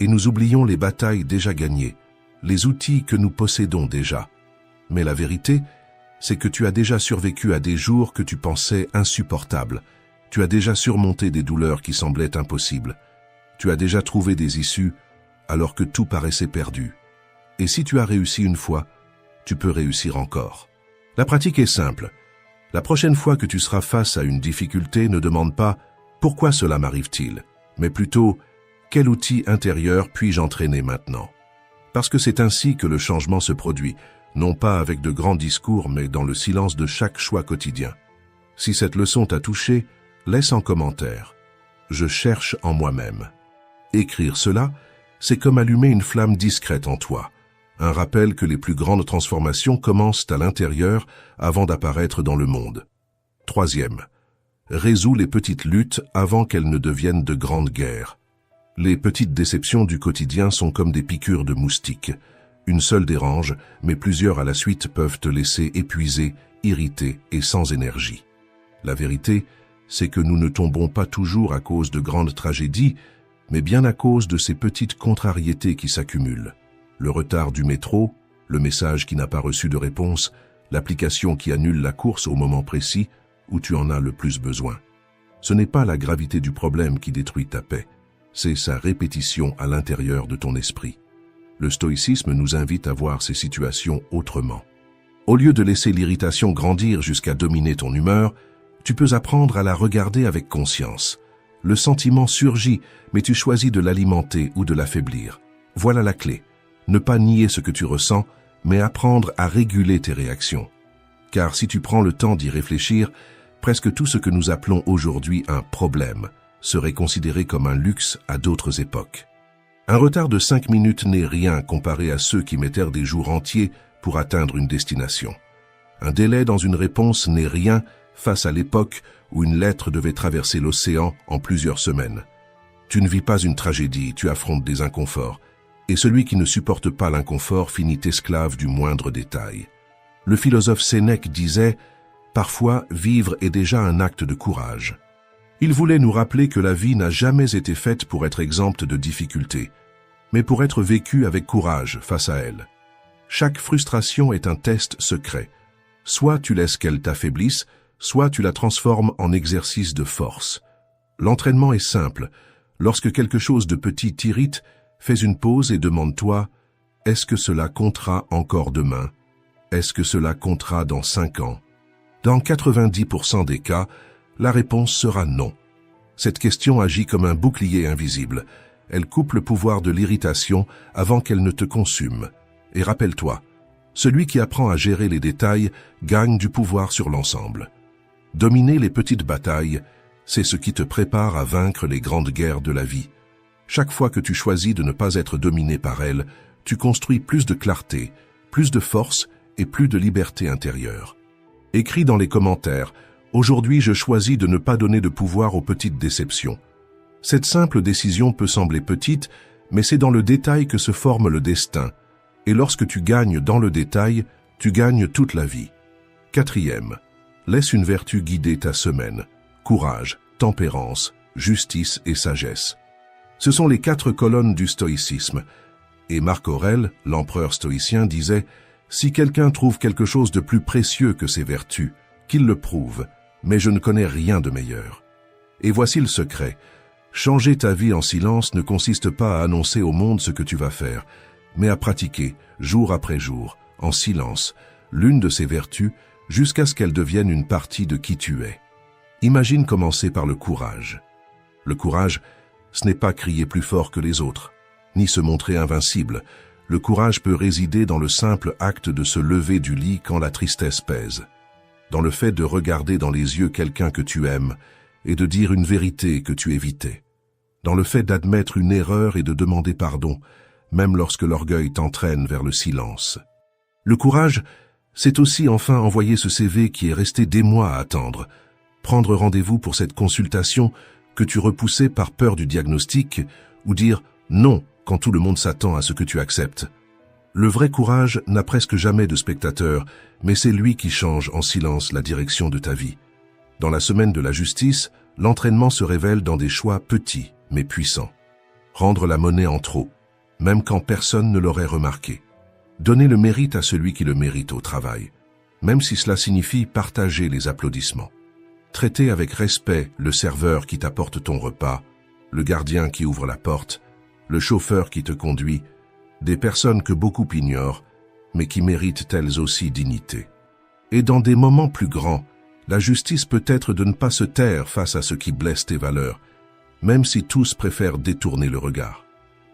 et nous oublions les batailles déjà gagnées, les outils que nous possédons déjà. Mais la vérité, c'est que tu as déjà survécu à des jours que tu pensais insupportables. Tu as déjà surmonté des douleurs qui semblaient impossibles. Tu as déjà trouvé des issues alors que tout paraissait perdu. Et si tu as réussi une fois, tu peux réussir encore. La pratique est simple. La prochaine fois que tu seras face à une difficulté, ne demande pas « Pourquoi cela m'arrive-t-il ?», mais plutôt « Quel outil intérieur puis-je entraîner maintenant ?» Parce que c'est ainsi que le changement se produit, non pas avec de grands discours, mais dans le silence de chaque choix quotidien. Si cette leçon t'a touché, laisse en commentaire. Je cherche en moi-même. Écrire cela, c'est comme allumer une flamme discrète en toi. Un rappel que les plus grandes transformations commencent à l'intérieur avant d'apparaître dans le monde. Troisième, résous les petites luttes avant qu'elles ne deviennent de grandes guerres. Les petites déceptions du quotidien sont comme des piqûres de moustiques. Une seule dérange, mais plusieurs à la suite peuvent te laisser épuisé, irrité et sans énergie. La vérité, c'est que nous ne tombons pas toujours à cause de grandes tragédies, mais bien à cause de ces petites contrariétés qui s'accumulent. Le retard du métro, le message qui n'a pas reçu de réponse, l'application qui annule la course au moment précis où tu en as le plus besoin. Ce n'est pas la gravité du problème qui détruit ta paix, c'est sa répétition à l'intérieur de ton esprit. Le stoïcisme nous invite à voir ces situations autrement. Au lieu de laisser l'irritation grandir jusqu'à dominer ton humeur, tu peux apprendre à la regarder avec conscience. Le sentiment surgit, mais tu choisis de l'alimenter ou de l'affaiblir. Voilà la clé. Ne pas nier ce que tu ressens, mais apprendre à réguler tes réactions. Car si tu prends le temps d'y réfléchir, presque tout ce que nous appelons aujourd'hui un problème serait considéré comme un luxe à d'autres époques. Un retard de 5 minutes n'est rien comparé à ceux qui mettèrent des jours entiers pour atteindre une destination. Un délai dans une réponse n'est rien face à l'époque où une lettre devait traverser l'océan en plusieurs semaines. Tu ne vis pas une tragédie, tu affrontes des inconforts. Et celui qui ne supporte pas l'inconfort finit esclave du moindre détail. Le philosophe Sénèque disait « Parfois, vivre est déjà un acte de courage ». Il voulait nous rappeler que la vie n'a jamais été faite pour être exempte de difficultés, mais pour être vécue avec courage face à elle. Chaque frustration est un test secret. Soit tu laisses qu'elle t'affaiblisse, soit tu la transformes en exercice de force. L'entraînement est simple. Lorsque quelque chose de petit t'irrite, fais une pause et demande-toi « Est-ce que cela comptera encore demain ? Est-ce que cela comptera dans 5 ans ?» Dans 90% des cas, la réponse sera non. Cette question agit comme un bouclier invisible. Elle coupe le pouvoir de l'irritation avant qu'elle ne te consume. Et rappelle-toi, celui qui apprend à gérer les détails gagne du pouvoir sur l'ensemble. Dominer les petites batailles, c'est ce qui te prépare à vaincre les grandes guerres de la vie. Chaque fois que tu choisis de ne pas être dominé par elles, tu construis plus de clarté, plus de force et plus de liberté intérieure. Écris dans les commentaires « Aujourd'hui, je choisis de ne pas donner de pouvoir aux petites déceptions ». Cette simple décision peut sembler petite, mais c'est dans le détail que se forme le destin. Et lorsque tu gagnes dans le détail, tu gagnes toute la vie. Quatrième, laisse une vertu guider ta semaine. Courage, tempérance, justice et sagesse. Ce sont les 4 colonnes du stoïcisme. Et Marc Aurèle, l'empereur stoïcien, disait « Si quelqu'un trouve quelque chose de plus précieux que ses vertus, qu'il le prouve, mais je ne connais rien de meilleur. » Et voici le secret. Changer ta vie en silence ne consiste pas à annoncer au monde ce que tu vas faire, mais à pratiquer, jour après jour, en silence, l'une de ces vertus, jusqu'à ce qu'elle devienne une partie de qui tu es. Imagine commencer par le courage. Le courage, ce n'est pas crier plus fort que les autres, ni se montrer invincible. Le courage peut résider dans le simple acte de se lever du lit quand la tristesse pèse, dans le fait de regarder dans les yeux quelqu'un que tu aimes et de dire une vérité que tu évitais, dans le fait d'admettre une erreur et de demander pardon, même lorsque l'orgueil t'entraîne vers le silence. Le courage, c'est aussi enfin envoyer ce CV qui est resté des mois à attendre, prendre rendez-vous pour cette consultation que tu repoussais par peur du diagnostic, ou dire non quand tout le monde s'attend à ce que tu acceptes. Le vrai courage n'a presque jamais de spectateur, mais c'est lui qui change en silence la direction de ta vie. Dans la semaine de la justice, l'entraînement se révèle dans des choix petits mais puissants. Rendre la monnaie en trop, même quand personne ne l'aurait remarqué. Donner le mérite à celui qui le mérite au travail, même si cela signifie partager les applaudissements. Traiter avec respect le serveur qui t'apporte ton repas, le gardien qui ouvre la porte, le chauffeur qui te conduit, des personnes que beaucoup ignorent, mais qui méritent elles aussi dignité. Et dans des moments plus grands, la justice peut être de ne pas se taire face à ce qui blesse tes valeurs, même si tous préfèrent détourner le regard.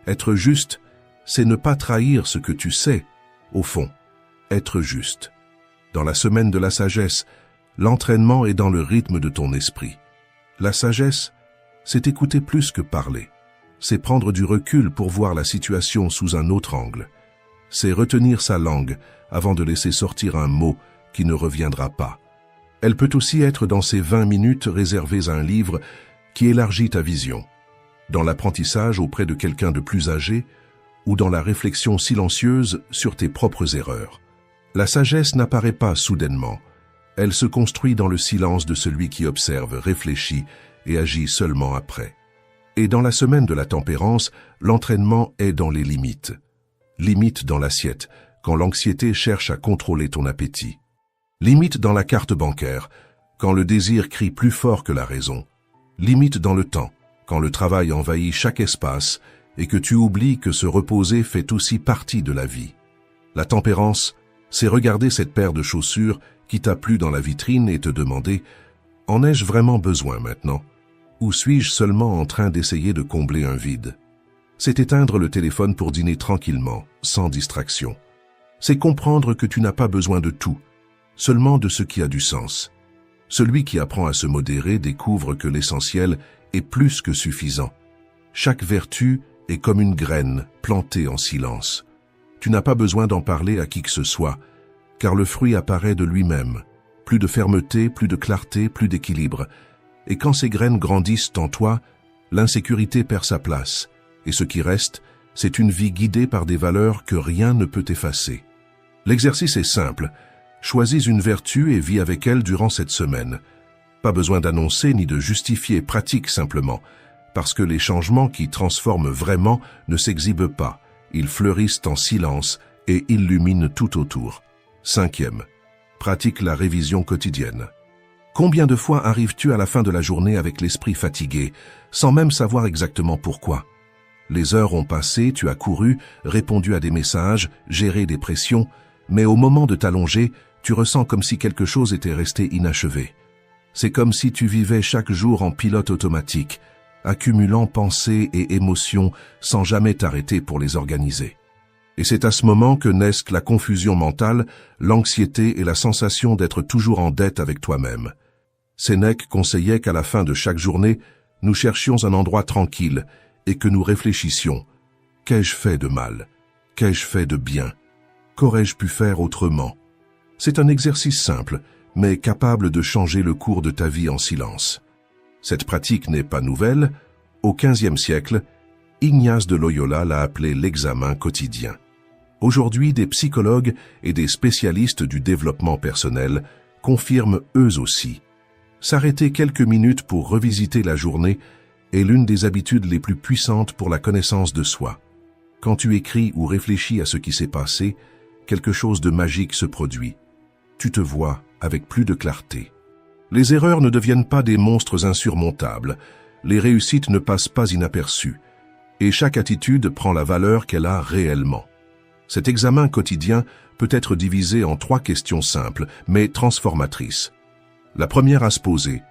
Être juste, c'est ne pas trahir ce que tu sais, au fond, être juste. Dans la semaine de la sagesse, l'entraînement est dans le rythme de ton esprit. La sagesse, c'est écouter plus que parler. C'est prendre du recul pour voir la situation sous un autre angle. C'est retenir sa langue avant de laisser sortir un mot qui ne reviendra pas. Elle peut aussi être dans ces 20 minutes réservées à un livre qui élargit ta vision, dans l'apprentissage auprès de quelqu'un de plus âgé ou dans la réflexion silencieuse sur tes propres erreurs. La sagesse n'apparaît pas soudainement. Elle se construit dans le silence de celui qui observe, réfléchit et agit seulement après. Et dans la semaine de la tempérance, l'entraînement est dans les limites. Limite dans l'assiette, quand l'anxiété cherche à contrôler ton appétit. Limite dans la carte bancaire, quand le désir crie plus fort que la raison. Limite dans le temps, quand le travail envahit chaque espace et que tu oublies que se reposer fait aussi partie de la vie. La tempérance, c'est regarder cette paire de chaussures qui t'a plu dans la vitrine et te demander « En ai-je vraiment besoin maintenant ? Ou suis-je seulement en train d'essayer de combler un vide ?» C'est éteindre le téléphone pour dîner tranquillement, sans distraction. C'est comprendre que tu n'as pas besoin de tout, seulement de ce qui a du sens. Celui qui apprend à se modérer découvre que l'essentiel est plus que suffisant. Chaque vertu est comme une graine plantée en silence. Tu n'as pas besoin d'en parler à qui que ce soit, car le fruit apparaît de lui-même. Plus de fermeté, plus de clarté, plus d'équilibre. Et quand ces graines grandissent en toi, l'insécurité perd sa place. Et ce qui reste, c'est une vie guidée par des valeurs que rien ne peut effacer. L'exercice est simple. Choisis une vertu et vis avec elle durant cette semaine. Pas besoin d'annoncer ni de justifier, pratique simplement, parce que les changements qui transforment vraiment ne s'exhibent pas. Ils fleurissent en silence et illuminent tout autour. 5e. Pratique la révision quotidienne. Combien de fois arrives-tu à la fin de la journée avec l'esprit fatigué, sans même savoir exactement pourquoi? Les heures ont passé, tu as couru, répondu à des messages, géré des pressions, mais au moment de t'allonger, tu ressens comme si quelque chose était resté inachevé. C'est comme si tu vivais chaque jour en pilote automatique, accumulant pensées et émotions sans jamais t'arrêter pour les organiser. Et c'est à ce moment que naissent la confusion mentale, l'anxiété et la sensation d'être toujours en dette avec toi-même. Sénèque conseillait qu'à la fin de chaque journée, nous cherchions un endroit tranquille et que nous réfléchissions. Qu'ai-je fait de mal? Qu'ai-je fait de bien? Qu'aurais-je pu faire autrement? C'est un exercice simple, mais capable de changer le cours de ta vie en silence. Cette pratique n'est pas nouvelle. Au XVe siècle, Ignace de Loyola l'a appelé l'examen quotidien. Aujourd'hui, des psychologues et des spécialistes du développement personnel confirment eux aussi. S'arrêter quelques minutes pour revisiter la journée est l'une des habitudes les plus puissantes pour la connaissance de soi. Quand tu écris ou réfléchis à ce qui s'est passé, quelque chose de magique se produit. Tu te vois avec plus de clarté. Les erreurs ne deviennent pas des monstres insurmontables, les réussites ne passent pas inaperçues, et chaque attitude prend la valeur qu'elle a réellement. Cet examen quotidien peut être divisé en 3 questions simples, mais transformatrices. La première à se poser,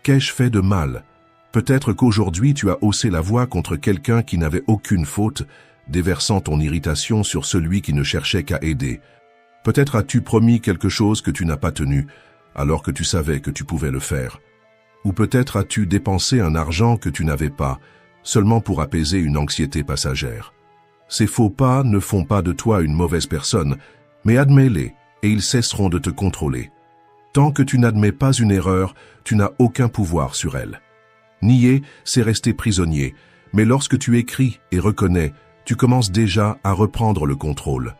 qu'ai-je fait de mal? Peut-être qu'aujourd'hui tu as haussé la voix contre quelqu'un qui n'avait aucune faute, déversant ton irritation sur celui qui ne cherchait qu'à aider. Peut-être as-tu promis quelque chose que tu n'as pas tenu, alors que tu savais que tu pouvais le faire. Ou peut-être as-tu dépensé un argent que tu n'avais pas, seulement pour apaiser une anxiété passagère. Ces faux pas ne font pas de toi une mauvaise personne, mais admets-les et ils cesseront de te contrôler. Tant que tu n'admets pas une erreur, tu n'as aucun pouvoir sur elle. Nier, c'est rester prisonnier, mais lorsque tu écris et reconnais, tu commences déjà à reprendre le contrôle.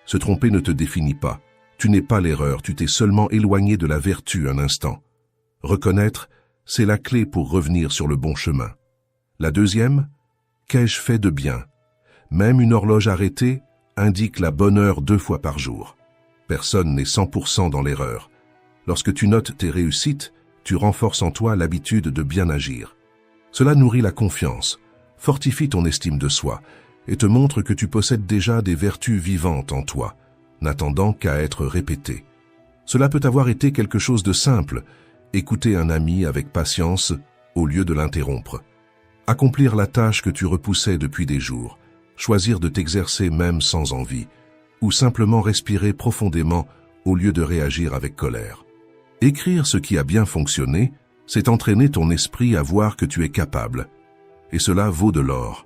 Se tromper ne te définit pas. Tu n'es pas l'erreur, tu t'es seulement éloigné de la vertu un instant. Reconnaître, c'est la clé pour revenir sur le bon chemin. La deuxième, qu'ai-je fait de bien? Même une horloge arrêtée indique la bonne heure 2 fois par jour. Personne n'est 100% dans l'erreur. Lorsque tu notes tes réussites, tu renforces en toi l'habitude de bien agir. Cela nourrit la confiance, fortifie ton estime de soi et te montre que tu possèdes déjà des vertus vivantes en toi, n'attendant qu'à être répétées. Cela peut avoir été quelque chose de simple, écouter un ami avec patience au lieu de l'interrompre. Accomplir la tâche que tu repoussais depuis des jours, choisir de t'exercer même sans envie, ou simplement respirer profondément au lieu de réagir avec colère. Écrire ce qui a bien fonctionné, c'est entraîner ton esprit à voir que tu es capable. Et cela vaut de l'or.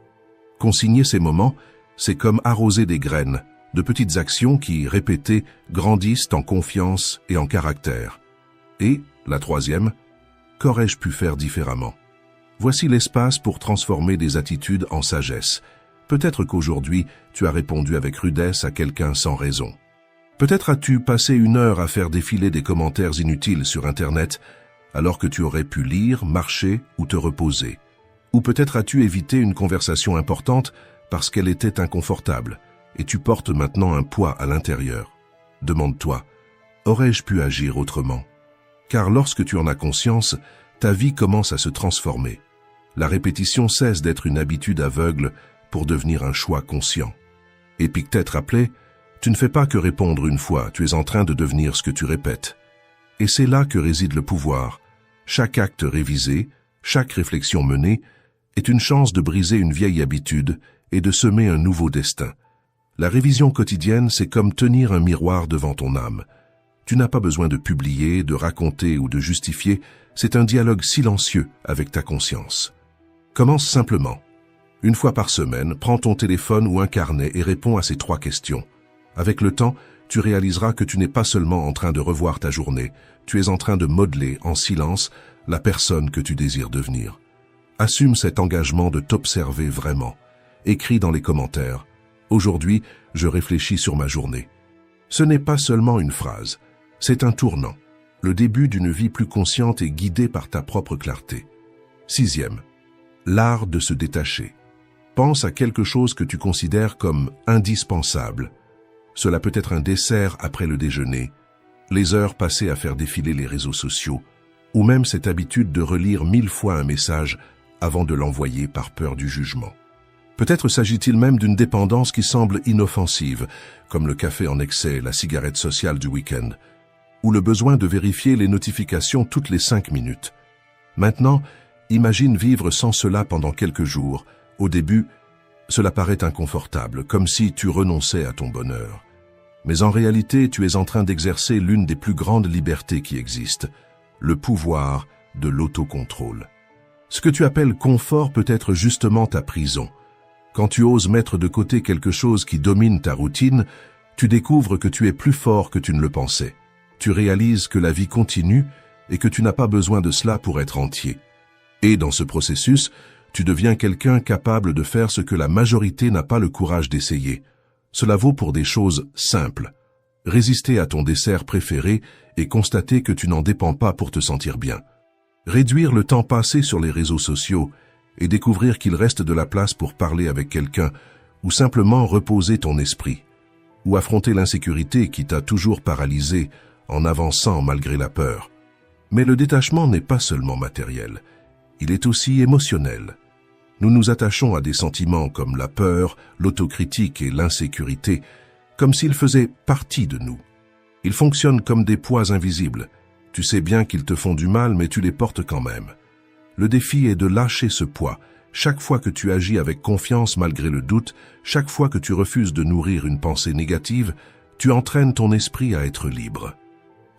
Consigner ces moments, c'est comme arroser des graines, de petites actions qui, répétées, grandissent en confiance et en caractère. Et, la troisième, qu'aurais-je pu faire différemment? Voici l'espace pour transformer des attitudes en sagesse. Peut-être qu'aujourd'hui, tu as répondu avec rudesse à quelqu'un sans raison. Peut-être as-tu passé 1 heure à faire défiler des commentaires inutiles sur Internet, alors que tu aurais pu lire, marcher ou te reposer. Ou peut-être as-tu évité une conversation importante parce qu'elle était inconfortable, et tu portes maintenant un poids à l'intérieur. Demande-toi, aurais-je pu agir autrement? Car lorsque tu en as conscience, ta vie commence à se transformer. La répétition cesse d'être une habitude aveugle pour devenir un choix conscient. Épictète rappelait, tu ne fais pas que répondre une fois, tu es en train de devenir ce que tu répètes. Et c'est là que réside le pouvoir. Chaque acte révisé, chaque réflexion menée, est une chance de briser une vieille habitude et de semer un nouveau destin. La révision quotidienne, c'est comme tenir un miroir devant ton âme. Tu n'as pas besoin de publier, de raconter ou de justifier, c'est un dialogue silencieux avec ta conscience. Commence simplement. 1 fois par semaine, prends ton téléphone ou un carnet et réponds à ces 3 questions. Avec le temps, tu réaliseras que tu n'es pas seulement en train de revoir ta journée, tu es en train de modeler en silence la personne que tu désires devenir. Assume cet engagement de t'observer vraiment. Écris dans les commentaires. Aujourd'hui, je réfléchis sur ma journée. Ce n'est pas seulement une phrase, c'est un tournant. Le début d'une vie plus consciente et guidée par ta propre clarté. 6e, l'art de se détacher. Pense à quelque chose que tu considères comme indispensable. Cela peut être un dessert après le déjeuner, les heures passées à faire défiler les réseaux sociaux, ou même cette habitude de relire 1000 fois un message avant de l'envoyer par peur du jugement. Peut-être s'agit-il même d'une dépendance qui semble inoffensive, comme le café en excès, la cigarette sociale du week-end, ou le besoin de vérifier les notifications toutes les 5 minutes. Maintenant, imagine vivre sans cela pendant quelques jours. Au début, cela paraît inconfortable, comme si tu renonçais à ton bonheur. Mais en réalité, tu es en train d'exercer l'une des plus grandes libertés qui existent, le pouvoir de l'autocontrôle. Ce que tu appelles confort peut être justement ta prison. Quand tu oses mettre de côté quelque chose qui domine ta routine, tu découvres que tu es plus fort que tu ne le pensais. Tu réalises que la vie continue et que tu n'as pas besoin de cela pour être entier. Et dans ce processus, tu deviens quelqu'un capable de faire ce que la majorité n'a pas le courage d'essayer. Cela vaut pour des choses simples. Résister à ton dessert préféré et constater que tu n'en dépends pas pour te sentir bien. Réduire le temps passé sur les réseaux sociaux et découvrir qu'il reste de la place pour parler avec quelqu'un ou simplement reposer ton esprit. Ou affronter l'insécurité qui t'a toujours paralysé en avançant malgré la peur. Mais le détachement n'est pas seulement matériel, il est aussi émotionnel. Nous nous attachons à des sentiments comme la peur, l'autocritique et l'insécurité, comme s'ils faisaient partie de nous. Ils fonctionnent comme des poids invisibles. Tu sais bien qu'ils te font du mal, mais tu les portes quand même. Le défi est de lâcher ce poids. Chaque fois que tu agis avec confiance malgré le doute, chaque fois que tu refuses de nourrir une pensée négative, tu entraînes ton esprit à être libre.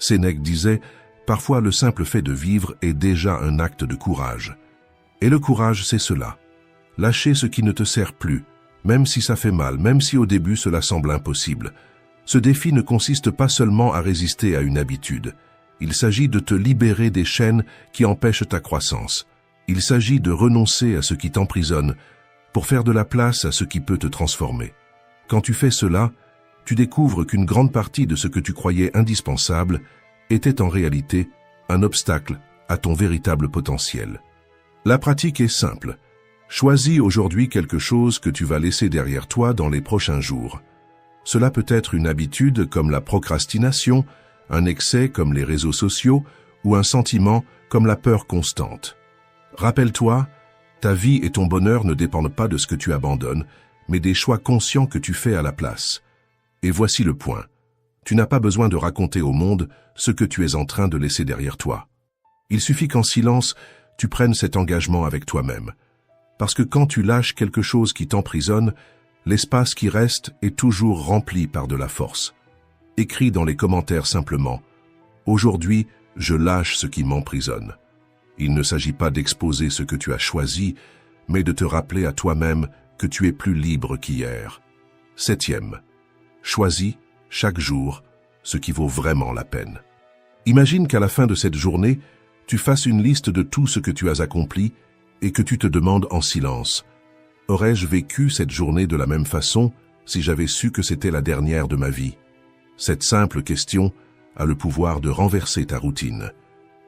Sénèque disait, parfois le simple fait de vivre est déjà un acte de courage. Et le courage, c'est cela. Lâcher ce qui ne te sert plus, Même si ça fait mal, même si au début cela semble impossible. Ce défi ne consiste pas seulement à résister à une habitude. Il s'agit de te libérer des chaînes qui empêchent ta croissance. Il s'agit de renoncer à ce qui t'emprisonne pour faire de la place à ce qui peut te transformer. Quand tu fais cela, tu découvres qu'une grande partie de ce que tu croyais indispensable était en réalité un obstacle à ton véritable potentiel. La pratique est simple. Choisis aujourd'hui quelque chose que tu vas laisser derrière toi dans les prochains jours. Cela peut être une habitude comme la procrastination, un excès comme les réseaux sociaux ou un sentiment comme la peur constante. Rappelle-toi, ta vie et ton bonheur ne dépendent pas de ce que tu abandonnes, mais des choix conscients que tu fais à la place. Et voici le point. Tu n'as pas besoin de raconter au monde ce que tu es en train de laisser derrière toi. Il suffit qu'en silence, tu prennes cet engagement avec toi-même. Parce que quand tu lâches quelque chose qui t'emprisonne, l'espace qui reste est toujours rempli par de la force. Écris dans les commentaires simplement « Aujourd'hui, je lâche ce qui m'emprisonne ». Il ne s'agit pas d'exposer ce que tu as choisi, mais de te rappeler à toi-même que tu es plus libre qu'hier. 7e. Choisis, chaque jour, ce qui vaut vraiment la peine. Imagine qu'à la fin de cette journée, tu fasses une liste de tout ce que tu as accompli et que tu te demandes en silence « Aurais-je vécu cette journée de la même façon si j'avais su que c'était la dernière de ma vie ?» Cette simple question a le pouvoir de renverser ta routine.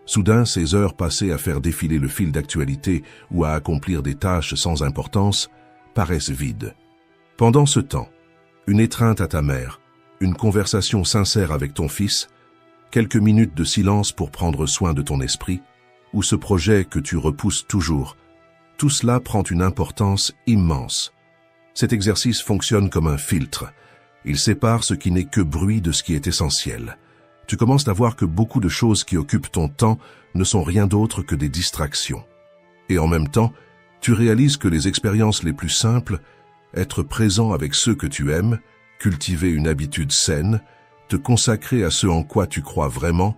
Soudain, ces heures passées à faire défiler le fil d'actualité ou à accomplir des tâches sans importance paraissent vides. Pendant ce temps, une étreinte à ta mère, une conversation sincère avec ton fils, quelques minutes de silence pour prendre soin de ton esprit, ou ce projet que tu repousses toujours, tout cela prend une importance immense. Cet exercice fonctionne comme un filtre. Il sépare ce qui n'est que bruit de ce qui est essentiel. Tu commences à voir que beaucoup de choses qui occupent ton temps ne sont rien d'autre que des distractions. Et en même temps, tu réalises que les expériences les plus simples, être présent avec ceux que tu aimes, cultiver une habitude saine, te consacrer à ce en quoi tu crois vraiment,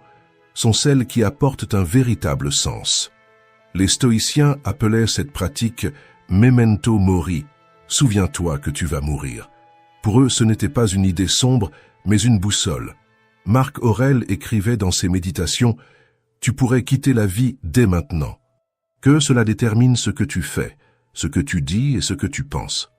sont celles qui apportent un véritable sens. Les stoïciens appelaient cette pratique « memento mori », souviens-toi que tu vas mourir. Pour eux, ce n'était pas une idée sombre, mais une boussole. Marc Aurèle écrivait dans ses méditations « Tu pourrais quitter la vie dès maintenant ». Que cela détermine ce que tu fais, ce que tu dis et ce que tu penses.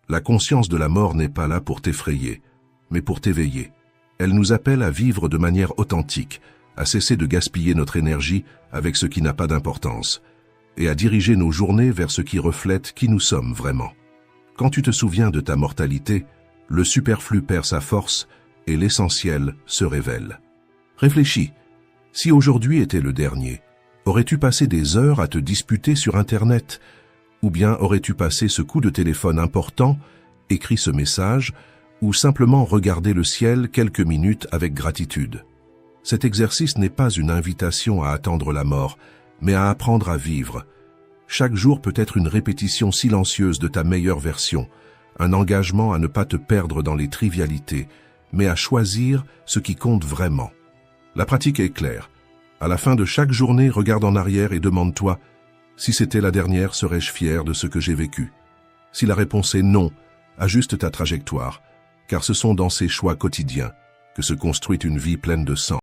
La conscience de la mort n'est pas là pour t'effrayer, mais pour t'éveiller. Elle nous appelle à vivre de manière authentique, à cesser de gaspiller notre énergie avec ce qui n'a pas d'importance, et à diriger nos journées vers ce qui reflète qui nous sommes vraiment. Quand tu te souviens de ta mortalité, le superflu perd sa force et l'essentiel se révèle. Réfléchis, si aujourd'hui était le dernier, aurais-tu passé des heures à te disputer sur Internet? Ou bien aurais-tu passé ce coup de téléphone important, écrit ce message, ou simplement regardé le ciel quelques minutes avec gratitude? Cet exercice n'est pas une invitation à attendre la mort, mais à apprendre à vivre. Chaque jour peut être une répétition silencieuse de ta meilleure version, un engagement à ne pas te perdre dans les trivialités, mais à choisir ce qui compte vraiment. La pratique est claire. À la fin de chaque journée, regarde en arrière et demande-toi « Si c'était la dernière, serais-je fier de ce que j'ai vécu ?» Si la réponse est non, ajuste ta trajectoire, car ce sont dans ces choix quotidiens que se construit une vie pleine de sens.